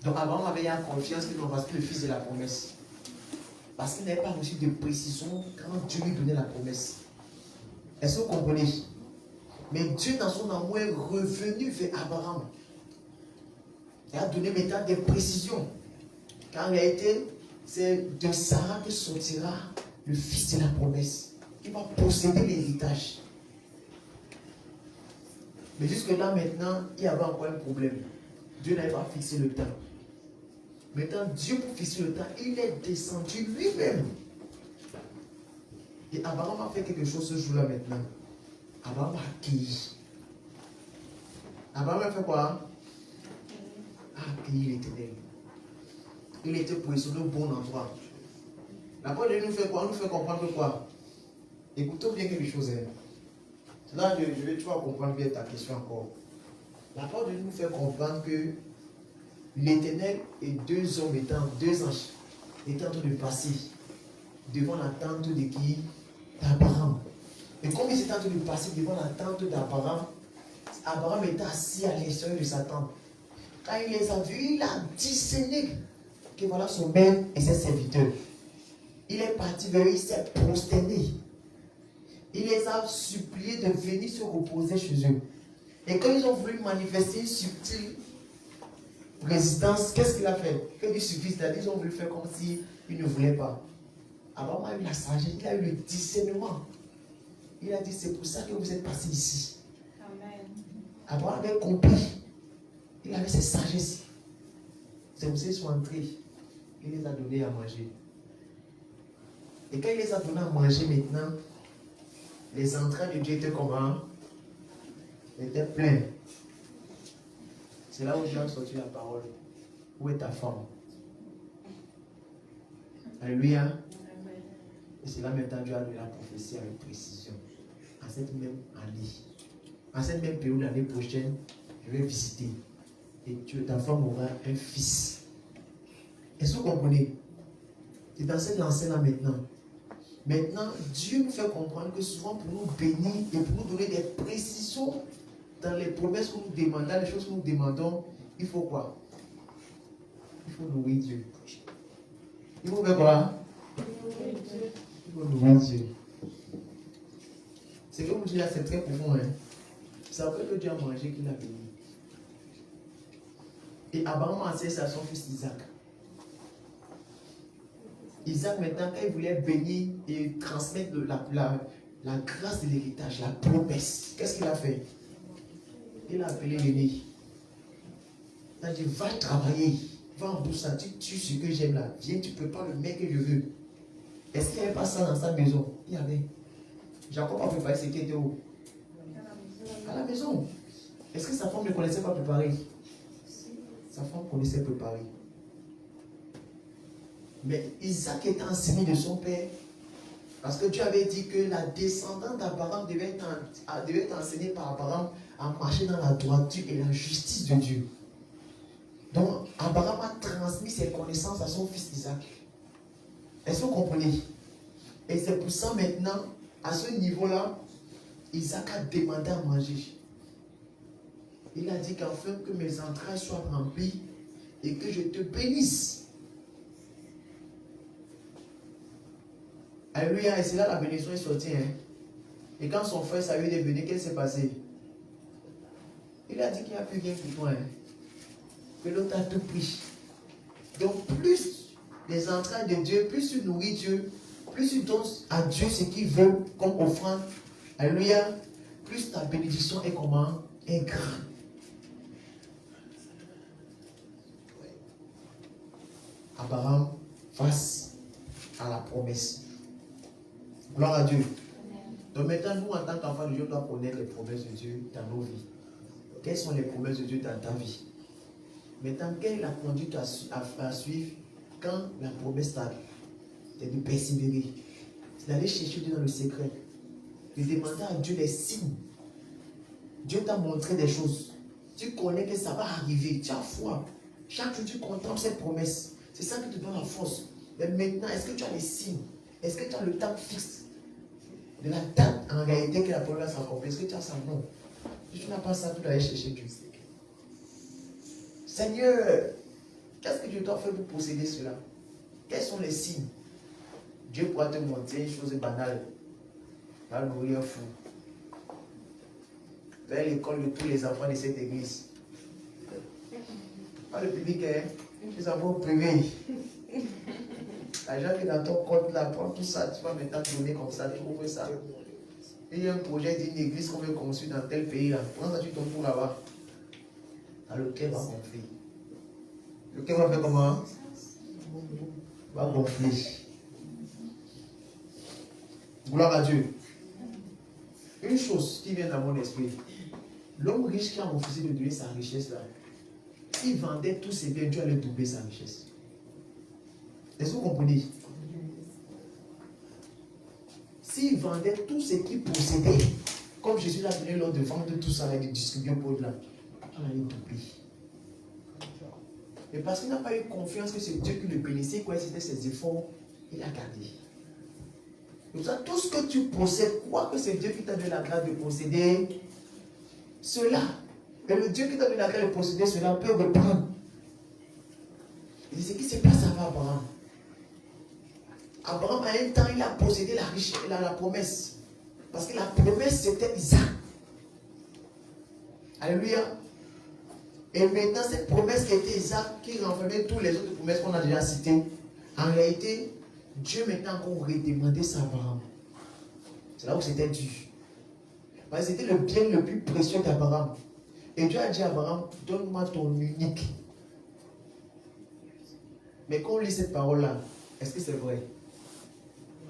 Donc Abraham avait eu confiance qu'il n'aurait pas le fils de la promesse. Parce qu'il n'avait pas reçu de précision quand Dieu lui donnait la promesse. Est-ce que vous comprenez? Mais Dieu, dans son amour, est revenu vers Abraham. Il a donné maintenant des précisions. Car en réalité, c'est de Sarah que sortira le fils de la promesse. Il va posséder l'héritage. Mais jusque-là, maintenant, il y avait encore un problème. Dieu n'avait pas fixé le temps. Maintenant, Dieu, pour fixer le temps, il est descendu lui-même. Et Abraham a fait quelque chose ce jour-là maintenant. Abraham a accueilli. Abraham a fait quoi? A accueilli l'Éternel. Il était positionné au bon endroit. La parole de Dieu nous fait quoi? On nous fait comprendre quoi? Écoutons bien quelque chose. Là, je vais comprendre bien ta question encore. La parole de Dieu nous fait comprendre que l'Éternel et deux hommes deux anges étaient en train de passer devant la tente de qui? D'Abraham. Et comme ils étaient en train de passer devant la tente d'Abraham, Abraham était assis à l'extérieur de sa tente. Quand il les a vus, il a discerné que voilà son maître et ses serviteurs. Il est parti vers eux, il s'est prosterné. Il les a suppliés de venir se reposer chez eux. Et quand ils ont voulu manifester une subtile résistance, qu'est-ce qu'il a fait? Que du suffit, c'est-à-dire ils ont voulu faire comme s'ils ne voulaient pas. Abraham a eu la sagesse, il a eu le discernement. Il a dit, c'est pour ça que vous êtes passés ici. Amen. Abraham avait compris. Il avait cette sagesse. C'est pour ça qu'ils sont entrés. Il les a donnés à manger. Et quand il les a donnés à manger maintenant, les entrailles de Dieu étaient comment? Étaient pleines. C'est là où Dieu a sorti la parole. Où est ta femme? Alléluia. Et c'est là maintenant Dieu a donné la prophétie avec précision. À cette même année, à cette même période, l'année prochaine, je vais visiter. Et ta femme aura un fils. Est-ce que vous comprenez? C'est dans cette lancée-là maintenant. Maintenant, Dieu nous fait comprendre que souvent pour nous bénir et pour nous donner des précisions dans les promesses que nous demandons, dans les choses que nous demandons, il faut quoi? Il faut nourrir Dieu. Il faut faire quoi? Il faut nourrir Dieu. C'est comme je dis là, c'est très profond. C'est après que Dieu a mangé qu'il a béni. Et Abraham a enseigné à son fils Isaac. Isaac, maintenant, quand il voulait bénir et transmettre la grâce de l'héritage, la promesse, qu'est-ce qu'il a fait? Il a appelé l'aîné. Il a dit, va travailler, va en bourse, tu ce que j'aime là, viens, tu prépares le mec que je veux. Est-ce qu'il n'y avait pas ça dans sa maison? Il y avait. Jacob a préparé ce qui était où? À la maison. Est-ce que sa femme ne connaissait pas préparer? Sa femme connaissait préparer. Mais Isaac était enseigné de son père. Parce que Dieu avait dit que la descendante d'Abraham devait être enseignée par Abraham à marcher dans la droiture et la justice de Dieu. Donc, Abraham a transmis ses connaissances à son fils Isaac. Est-ce que vous comprenez? Et c'est pour ça maintenant, à ce niveau-là, Isaac a demandé à manger. Il a dit qu'afin que mes entrailles soient remplies et que je te bénisse. Alléluia, et c'est là la bénédiction est sortie. Et quand son frère savait de venir, qu'est-ce qui s'est passé? Il a dit qu'il n'y a plus rien pour toi. Que l'autre a tout pris. Donc plus les entrailles de Dieu, plus tu nourris Dieu, plus tu donnes à Dieu ce qu'il veut comme offrande. Alléluia, plus ta bénédiction est comment? Est grande. Abraham face à la promesse. Gloire à Dieu. Donc maintenant, nous, en tant qu'enfants de Dieu, doit connaître les promesses de Dieu dans nos vies. Quelles sont les promesses de Dieu dans ta vie? Maintenant, quelle est la conduite à suivre quand la promesse t'a? C'est de persévérer. C'est d'aller chercher Dieu dans le secret. De demander à Dieu les signes. Dieu t'a montré des choses. Tu connais que ça va arriver. Tu as foi. Chaque jour, tu contemples cette promesse. C'est ça qui te donne la force. Mais maintenant, est-ce que tu as les signes? Est-ce que tu as le temps fixe? de la date en réalité que la promesse s'accomplit. Est-ce que tu as ça? Non. Si tu n'as pas ça, tu dois aller chercher Dieu. Seigneur, qu'est-ce que je dois faire pour posséder cela? Quels sont les signes? Dieu pourra te montrer une chose banale. Va nourrir un fou. Vers l'école de tous les enfants de cette église. Pas le public, hein? Les enfants privés. L'argent qui est dans ton compte là, prends tout ça, tu vas maintenant donner comme ça, tu ouvres ça. Il y a un projet d'une église qu'on veut construire dans tel pays là. Prends ça, tu tombes pour là-bas. Alors le cœur va gonfler. Le cœur va faire comment? Va gonfler. Gloire à Dieu. Une chose qui vient dans mon esprit. L'homme riche qui a refusé de donner sa richesse là, s'il vendait tous ses biens, Dieu allait doubler sa richesse. Est-ce que vous comprenez? S'il vendait tout ce qu'il possédait, comme Jésus l'a donné l'ordre de vendre tout ça et de distribuer aux pauvres là, on allait doubler. Mais parce qu'il n'a pas eu confiance que c'est Dieu qui le bénissait, quoi, c'était ses efforts, il a gardé. Donc ça, tout ce que tu possèdes, crois que c'est Dieu qui t'a donné la grâce de posséder cela. Et le Dieu qui t'a donné la grâce de posséder cela peut reprendre. Et c'est ce qui se passe avec Abraham. Abraham, à un temps, il a possédé la richesse, la promesse. Parce que la promesse, c'était Isaac. Alléluia. Et maintenant, cette promesse qui était Isaac, qui renfermait toutes les autres promesses qu'on a déjà citées, en réalité, Dieu maintenant encore redemandé ça à Abraham. C'est là où c'était dur. Parce que c'était le bien le plus précieux d'Abraham. Et Dieu a dit à Abraham, donne-moi ton unique. Mais quand on lit cette parole-là, est-ce que c'est vrai?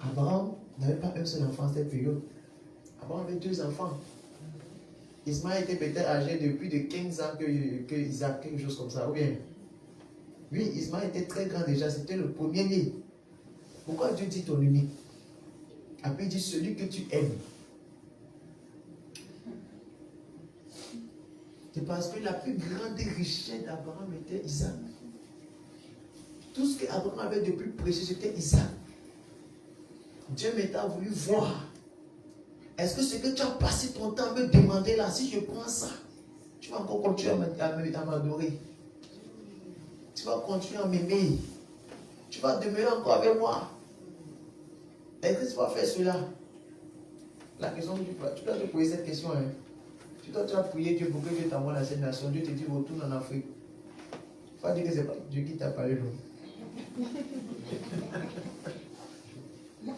Abraham n'avait pas un seul enfant à cette période. Abraham avait 2 enfants. Ismaël était peut-être âgé de plus de 15 ans que Isaac, quelque chose comme ça. Ou bien, oui, Ismaël était très grand déjà, c'était le premier-né. Pourquoi Dieu dit ton unique? Après il dit celui que tu aimes. C'est parce que la plus grande richesse d'Abraham était Isaac. Tout ce qu'Abraham avait de plus précieux, c'était Isaac. Dieu m'était voulu voir. Est-ce que ce que tu as passé ton temps à me demander là, si je prends ça, tu vas encore continuer à m'adorer. Tu vas continuer à m'aimer. Tu vas demeurer encore avec moi. Est-ce que tu vas faire cela? La question que tu dois te poser cette question. Hein. Tu vas prier Dieu pour que Dieu t'envoie dans cette nation. Dieu te dit retourne en Afrique. Il faut dire que ce n'est pas Dieu qui t'a parlé. Non.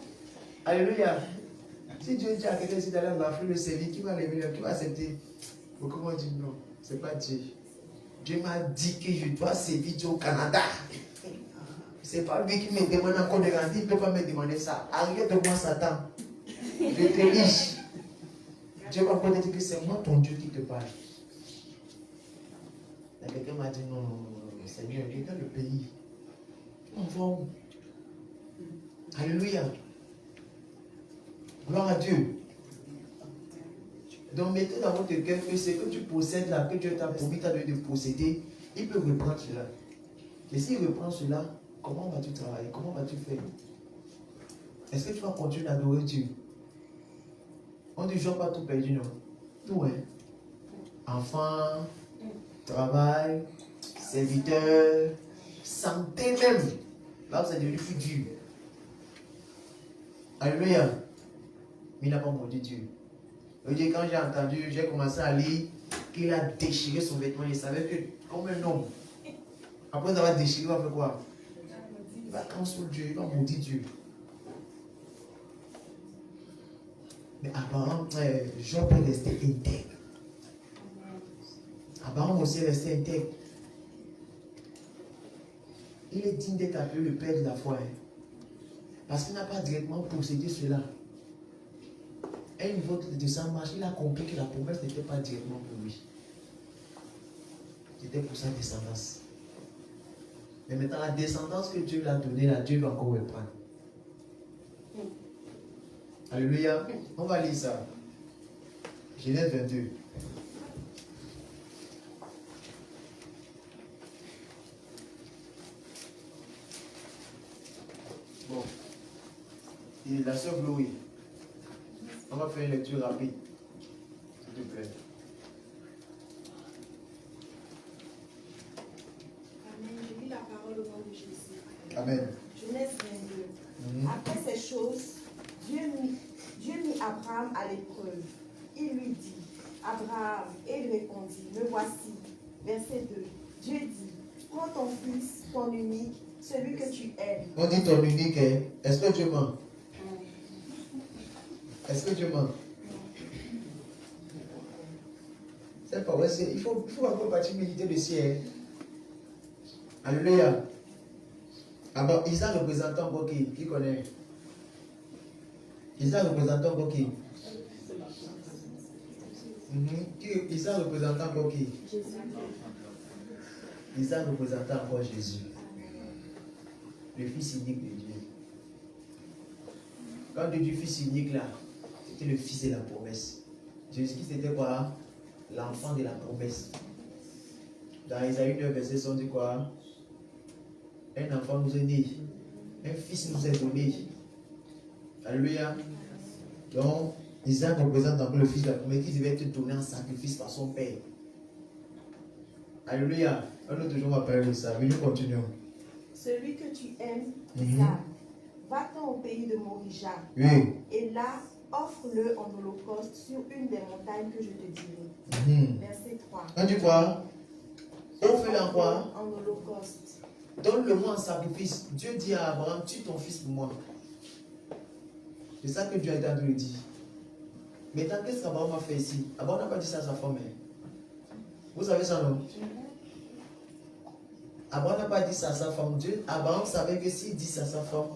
Alléluia. Si Dieu dit à quelqu'un si d'aller en Afrique le servir, qui va lever, qui va accepter? Beaucoup vont dire non, ce n'est pas Dieu. Dieu m'a dit que je dois servir Dieu au Canada. Ce n'est pas lui qui me demande encore de grandir, il ne peut pas me demander ça. Arrête de moi, Satan. Je te riche. Dieu va encore te dire que c'est moi ton Dieu qui te parle. Et quelqu'un m'a dit non, Seigneur, il est dans le pays. On va où? Alléluia. Gloire à Dieu. Donc mettez dans votre cœur que ce que tu possèdes là, que Dieu t'a promis de posséder, il peut reprendre cela. Mais s'il reprend cela, comment vas-tu travailler? Comment vas-tu faire? Est-ce que tu vas continuer d'adorer Dieu? On dit, je n'ai pas tout perdu, non? Tout, hein? Enfant, travail, serviteur, santé même. Là, vous êtes devenu plus dur. Alléluia. Mais il n'a pas maudit Dieu. Et quand j'ai entendu, j'ai commencé à lire qu'il a déchiré son vêtement. Il savait que, comme un homme, après avoir déchiré, il va faire quoi? Il va consoler Dieu, il va maudire Dieu. Mais Abraham, Job est resté intègre. Abraham aussi est resté intègre. Il est digne d'être appelé le père de la foi. Hein. Parce qu'il n'a pas directement possédé cela. À une niveau de sa marche, il a compris que la promesse n'était pas directement pour lui. C'était pour sa descendance. Mais maintenant, la descendance que Dieu lui a donnée, là, Dieu va encore reprendre. Alléluia. On va lire ça. Genèse 22. Bon. Et la sœur Chloé. On va faire une lecture rapide. S'il te plaît. Amen. Je lis la parole au nom de Jésus. Amen. Genèse 22. Après ces choses, Dieu mit Abraham à l'épreuve. Il lui dit, Abraham, et il répondit, me voici. Verset 2. Dieu dit, prends ton fils, ton unique, celui que tu aimes. On dit ton unique, hein? Est-ce que Dieu ment? Est-ce que Dieu ment? C'est pas vrai, il faut encore partir méditer dessus. Hein? Alléluia. Ah bon, Isaac représente encore qui? Qui connaît? Isaac représente encore qui? Isaac représente encore qui? Isaac représente encore Jésus. Le fils unique de Dieu. Quand Dieu dit fils unique là, c'était le fils de la promesse. Jésus-Christ était quoi? L'enfant de la promesse. Dans Isaïe 9, verset 100, on dit quoi? Un enfant nous est né. Un fils nous est donné. Alléluia. Donc, Isaac représente encore le fils de la promesse qui devait être donné en sacrifice par son père. Alléluia. Un autre jour, on va parler de ça. Mais nous continuons. Celui que tu aimes, Isaac, va-t'en au pays de Morija. Oui. Et là, offre-le en holocauste sur une des montagnes que je te dirai. Verset 3. On dit quoi? Offre-le en quoi? En holocauste. Donne-le-moi en sacrifice. Dieu dit à Abraham, tue ton fils pour moi. C'est ça que Dieu a été en train de dire. Maintenant, qu'est-ce qu'Abraham a fait ici? Abraham n'a pas dit ça à sa femme. Vous savez ça, non? Abraham n'a pas dit ça à sa femme. Abraham savait que s'il dit ça à sa femme,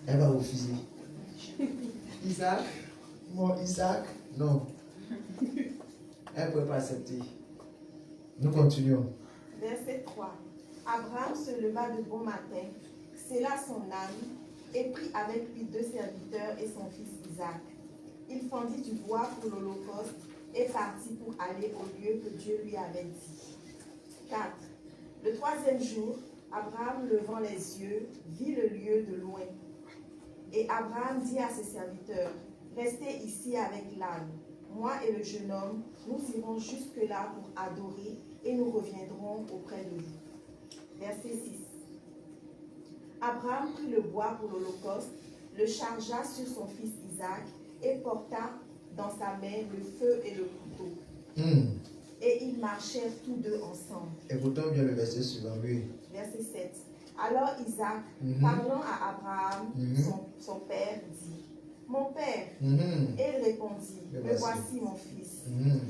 elle va refuser. Isaac? Mon Isaac? Non. Elle ne pouvait pas accepter. Nous continuons. Verset 3. Abraham se leva de bon matin, scella son âme et prit avec lui 2 serviteurs et son fils Isaac. Il fendit du bois pour l'holocauste et partit pour aller au lieu que Dieu lui avait dit. 4. Le 3e jour, Abraham, levant les yeux, vit le lieu de loin. Et Abraham dit à ses serviteurs, restez ici avec l'âne. Moi et le jeune homme, nous irons jusque-là pour adorer et nous reviendrons auprès de vous. Verset 6. Abraham prit le bois pour l'holocauste, le chargea sur son fils Isaac et porta dans sa main le feu et le couteau. Et ils marchèrent tous deux ensemble. Écoutons bien le verset suivant, oui. Verset 7. Alors Isaac, parlant à Abraham, son père, dit, mon père. Et il répondit, me voici mon fils.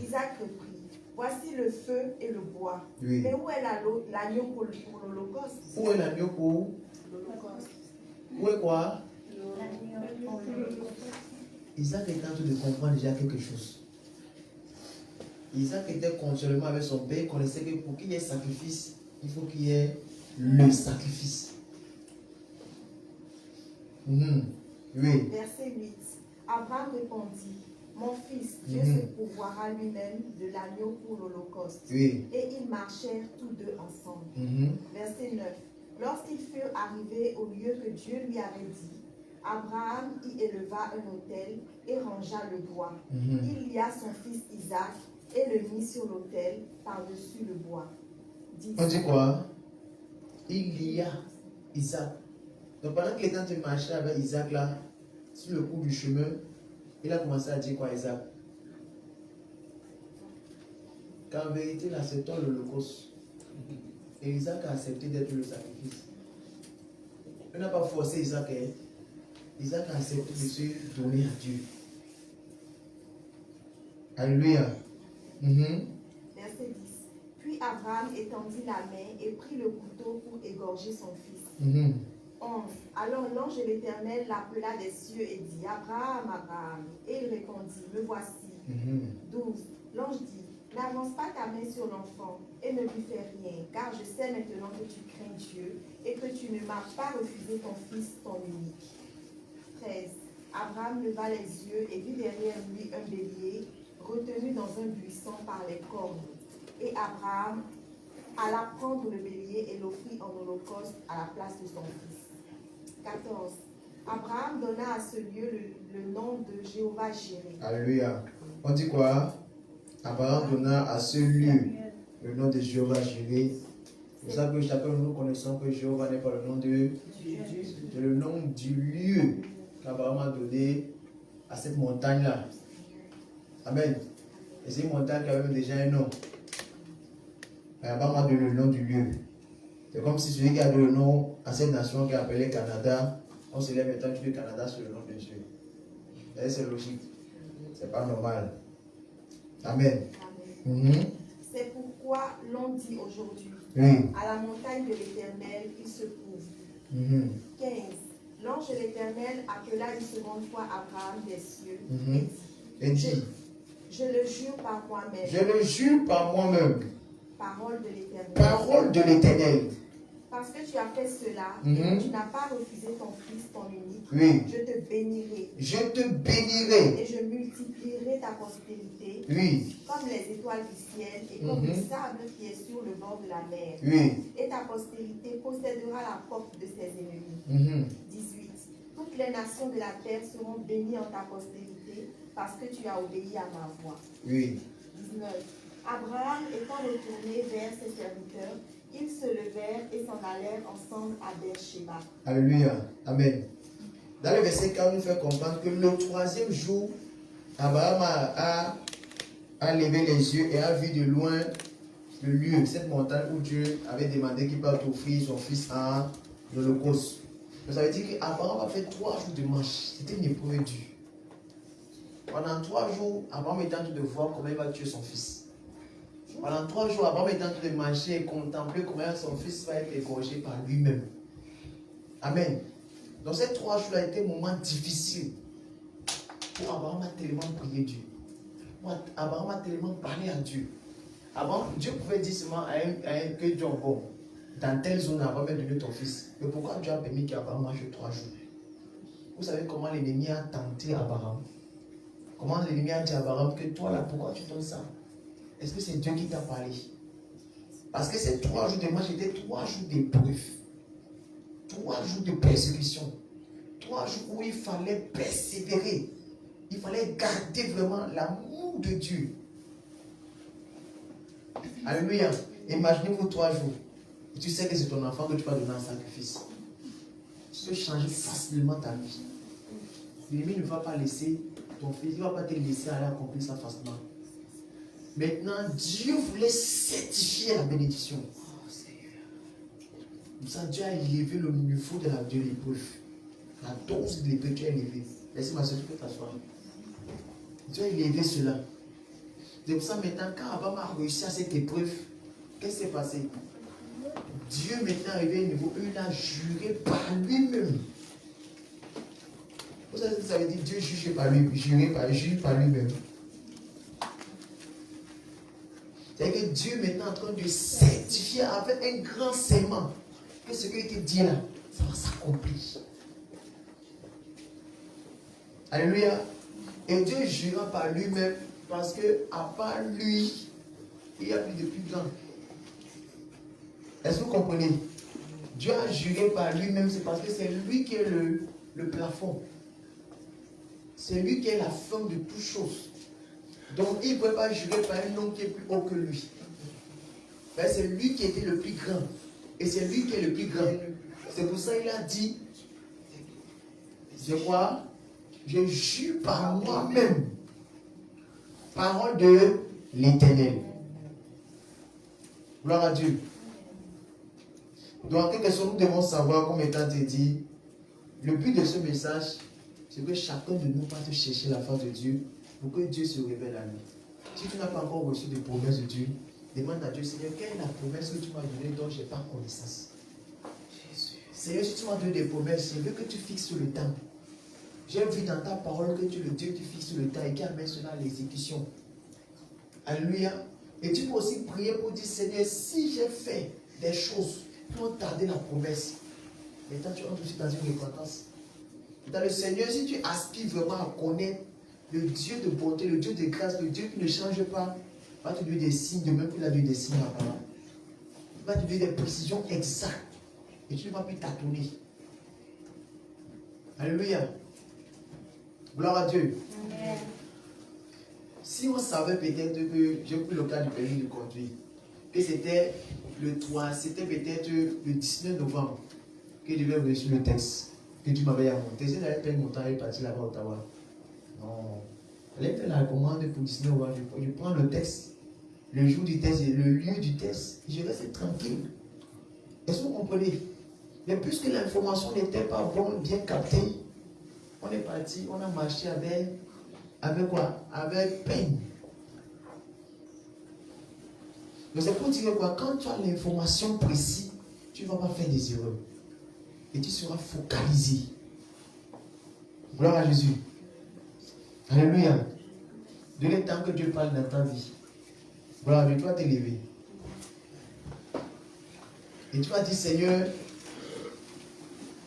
Isaac reprit, voici le feu et le bois. Oui. Mais où est l'agneau pour l'holocauste? Où est l'agneau pour L'holocauste. Où est quoi? Isaac était en train de comprendre déjà quelque chose. Isaac était continuellement avec son père, il connaissait que pour qu'il y ait sacrifice, il faut qu'il y ait le sacrifice. Oui. Verset 8. Abraham répondit, mon fils, Dieu se pourvoira lui-même de l'agneau pour l'holocauste. Oui. Et ils marchèrent tous deux ensemble. Verset 9. Lorsqu'ils furent arrivés au lieu que Dieu lui avait dit, Abraham y éleva un autel et rangea le bois. Il lia son fils Isaac et le mit sur l'autel par-dessus le bois. 10. On dit quoi? Il lia Isaac. Donc pendant qu'il était en train de marcher avec Isaac là, sur le cours du chemin, il a commencé à dire quoi Isaac? Qu'en vérité, là, c'est toi l'holocauste. Et Isaac a accepté d'être le sacrifice. Il n'a pas forcé Isaac. Isaac a accepté de se donner à Dieu. Alléluia. Verset 10. Puis Abraham étendit la main et prit le couteau pour égorger son fils. 11. Alors l'ange de l'Éternel l'appela des cieux et dit, Abraham, Abraham. Et il répondit, me voici. 12. L'ange dit, n'avance pas ta main sur l'enfant et ne lui fais rien, car je sais maintenant que tu crains Dieu et que tu ne m'as pas refusé ton fils, ton unique. 13. Abraham leva les yeux et vit derrière lui un bélier retenu dans un buisson par les cornes. Et Abraham alla prendre le bélier et l'offrit en holocauste à la place de son fils. 14. Abraham donna à ce lieu le nom de Jéhovah Jireh. Alléluia. On dit quoi? Abraham donna à ce lieu le nom de Jéhovah Jireh. C'est ça que chacun de nous connaissons que Jéhovah n'est pas le nom de Dieu. C'est le nom du lieu qu'Abraham a donné à cette montagne-là. Amen. Et c'est une montagne qui avait déjà un nom. Mais Abraham a donné le nom du lieu. C'est comme si celui qui a donné le nom à cette nation qui est appelée Canada, on se lève maintenant du Canada sur le nom de Dieu. Et c'est logique. C'est pas normal. Amen. C'est pourquoi l'on dit aujourd'hui, à la montagne de l'Éternel, il se trouve. 15. L'ange de l'Éternel appela une seconde fois Abraham des cieux et dit, je le jure par moi-même. Je le jure par moi-même. Parole de l'Éternel. Parole de l'Éternel. Parce que tu as fait cela, et que tu n'as pas refusé ton fils, ton unique, je te bénirai. Je te bénirai. Et je multiplierai ta postérité comme les étoiles du ciel et comme le sable qui est sur le bord de la mer. Et ta postérité possédera la porte de ses ennemis. 18. Toutes les nations de la terre seront bénies en ta postérité parce que tu as obéi à ma voix. 19. Abraham étant retourné vers ses serviteurs, ils se levèrent et s'en allèrent ensemble à Beersheba. Alléluia. Amen. Dans le verset 4, on nous fait comprendre que le troisième jour, Abraham a levé les yeux et a vu de loin le lieu, cette montagne où Dieu avait demandé qu'il parte offrir son fils en holocauste. Ça veut dire qu'Abraham a fait 3 jours de marche. C'était une épreuve dure. Pendant 3 jours, Abraham était en train de voir comment il va tuer son fils. Pendant 3 jours, Abraham était en train de marcher et contempler comment son fils va être égorgé par lui-même. Amen. Donc ces 3 jours-là étaient un moment difficile. Pour Abraham a tellement prié Dieu. Abraham a tellement parlé à Dieu. Dieu pouvait dire seulement que Dieu est bon. Dans telle zone, Abraham a donné ton fils. Mais pourquoi Dieu a permis qu'Abraham marche 3 jours? Vous savez comment l'ennemi a tenté Abraham? Comment l'ennemi a dit à Abraham que toi là, pourquoi tu donnes ça? Est-ce que c'est Dieu qui t'a parlé? Parce que ces 3 jours de marche étaient 3 jours d'épreuve. 3 jours de persécution. 3 jours où il fallait persévérer. Il fallait garder vraiment l'amour de Dieu. Alléluia. Imaginez-vous 3 jours. Et tu sais que c'est ton enfant que tu vas donner en sacrifice. Tu peux changer facilement ta vie. L'ennemi ne va pas laisser ton fils, il ne va pas te laisser aller accomplir ça facilement. Maintenant, Dieu voulait certifier la bénédiction. Pour ça, Dieu a élevé le niveau de l'épreuve. La dose de l'épreuve, Dieu a élevé. Laissez-moi se faire t'asseoir. Dieu a élevé cela. C'est pour ça maintenant, quand Abraham a réussi à cette épreuve, qu'est-ce qui s'est passé? Dieu maintenant est arrivé à un niveau où il a juré par lui-même. Vous savez ce que ça veut dire? Dieu juge par lui, jure par lui-même. C'est-à-dire que Dieu est maintenant en train de certifier avec un grand serment que ce qui a été dit là, ça va s'accomplir. Alléluia. Et Dieu jura par lui-même parce qu'à part lui, il n'y a plus de plus grand. Est-ce que vous comprenez? Dieu a juré par lui-même, c'est parce que c'est lui qui est le plafond. C'est lui qui est la forme de toute chose. Donc il ne peut pas jurer par un nom qui est plus haut que lui. Mais c'est lui qui était le plus grand. Et c'est lui qui est le plus grand. C'est pour ça qu'il a dit, je crois, je jure par moi-même. Parole de l'Éternel. Gloire à Dieu. Donc en quelque sorte, nous devons savoir, comme étant dit, le but de ce message, c'est que chacun de nous va chercher la face de Dieu pour que Dieu se révèle à nous. Si tu n'as pas encore reçu des promesses de Dieu, demande à Dieu, Seigneur, quelle est la promesse que tu m'as donnée dont je n'ai pas connaissance? Seigneur, si tu m'as donné des promesses, je veux que tu fixes le temps. J'ai vu dans ta parole que tu es le Dieu qui fixe le temps et qui amène cela à l'exécution. Alléluia. Et tu peux aussi prier pour dire, Seigneur, si j'ai fait des choses qui ont tardé la promesse, maintenant tu entres aussi dans une repentance. Dans le Seigneur, si tu aspires vraiment à connaître le Dieu de bonté, le Dieu de grâce, le Dieu qui ne change pas, va te donner des signes, de même qu'il a donné des signes à Abraham. Il va te donner des précisions exactes. Et tu ne vas plus tâtonner. Alléluia. Gloire à Dieu. Amen. Si on savait peut-être que, j'ai pris le cas du permis de conduire, que c'était le 3, c'était peut-être le 19 novembre que je devais reçu le texte, que tu m'avais monté. Si j'avais payé mon temps et parti là-bas à Ottawa. Non. J'allais faire la commande pour 19 novembre. Je prends le texte, le jour du test, le lieu du test, je reste tranquille. Est-ce que vous comprenez? Mais puisque l'information n'était pas bonne, bien captée, on est parti, on a marché avec quoi? Avec peine. Mais c'est pour dire quoi? Quand tu as l'information précise, tu ne vas pas faire des erreurs. Et tu seras focalisé. Gloire à Jésus. Alléluia. De le temps que Dieu parle dans ta vie. Gloire à Dieu, tu vas t'élever. Et tu vas dire, Seigneur,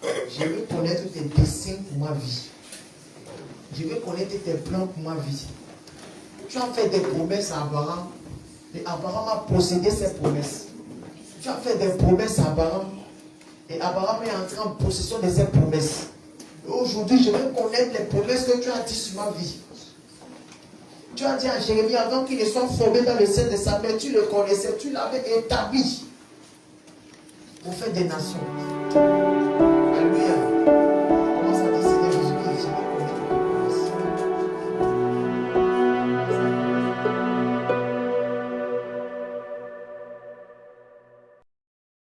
je veux connaître tes desseins pour ma vie. Je veux connaître tes plans pour ma vie. Tu as fait des promesses à Abraham. Et Abraham a possédé ses promesses. Tu as fait des promesses à Abraham. Et Abraham est entré en possession de ses promesses. Et aujourd'hui, je veux connaître les promesses que tu as dit sur ma vie. Tu as dit à Jérémie, avant qu'il ne soit formé dans le sein de sa mère, tu le connaissais, tu l'avais établi pour faire des nations.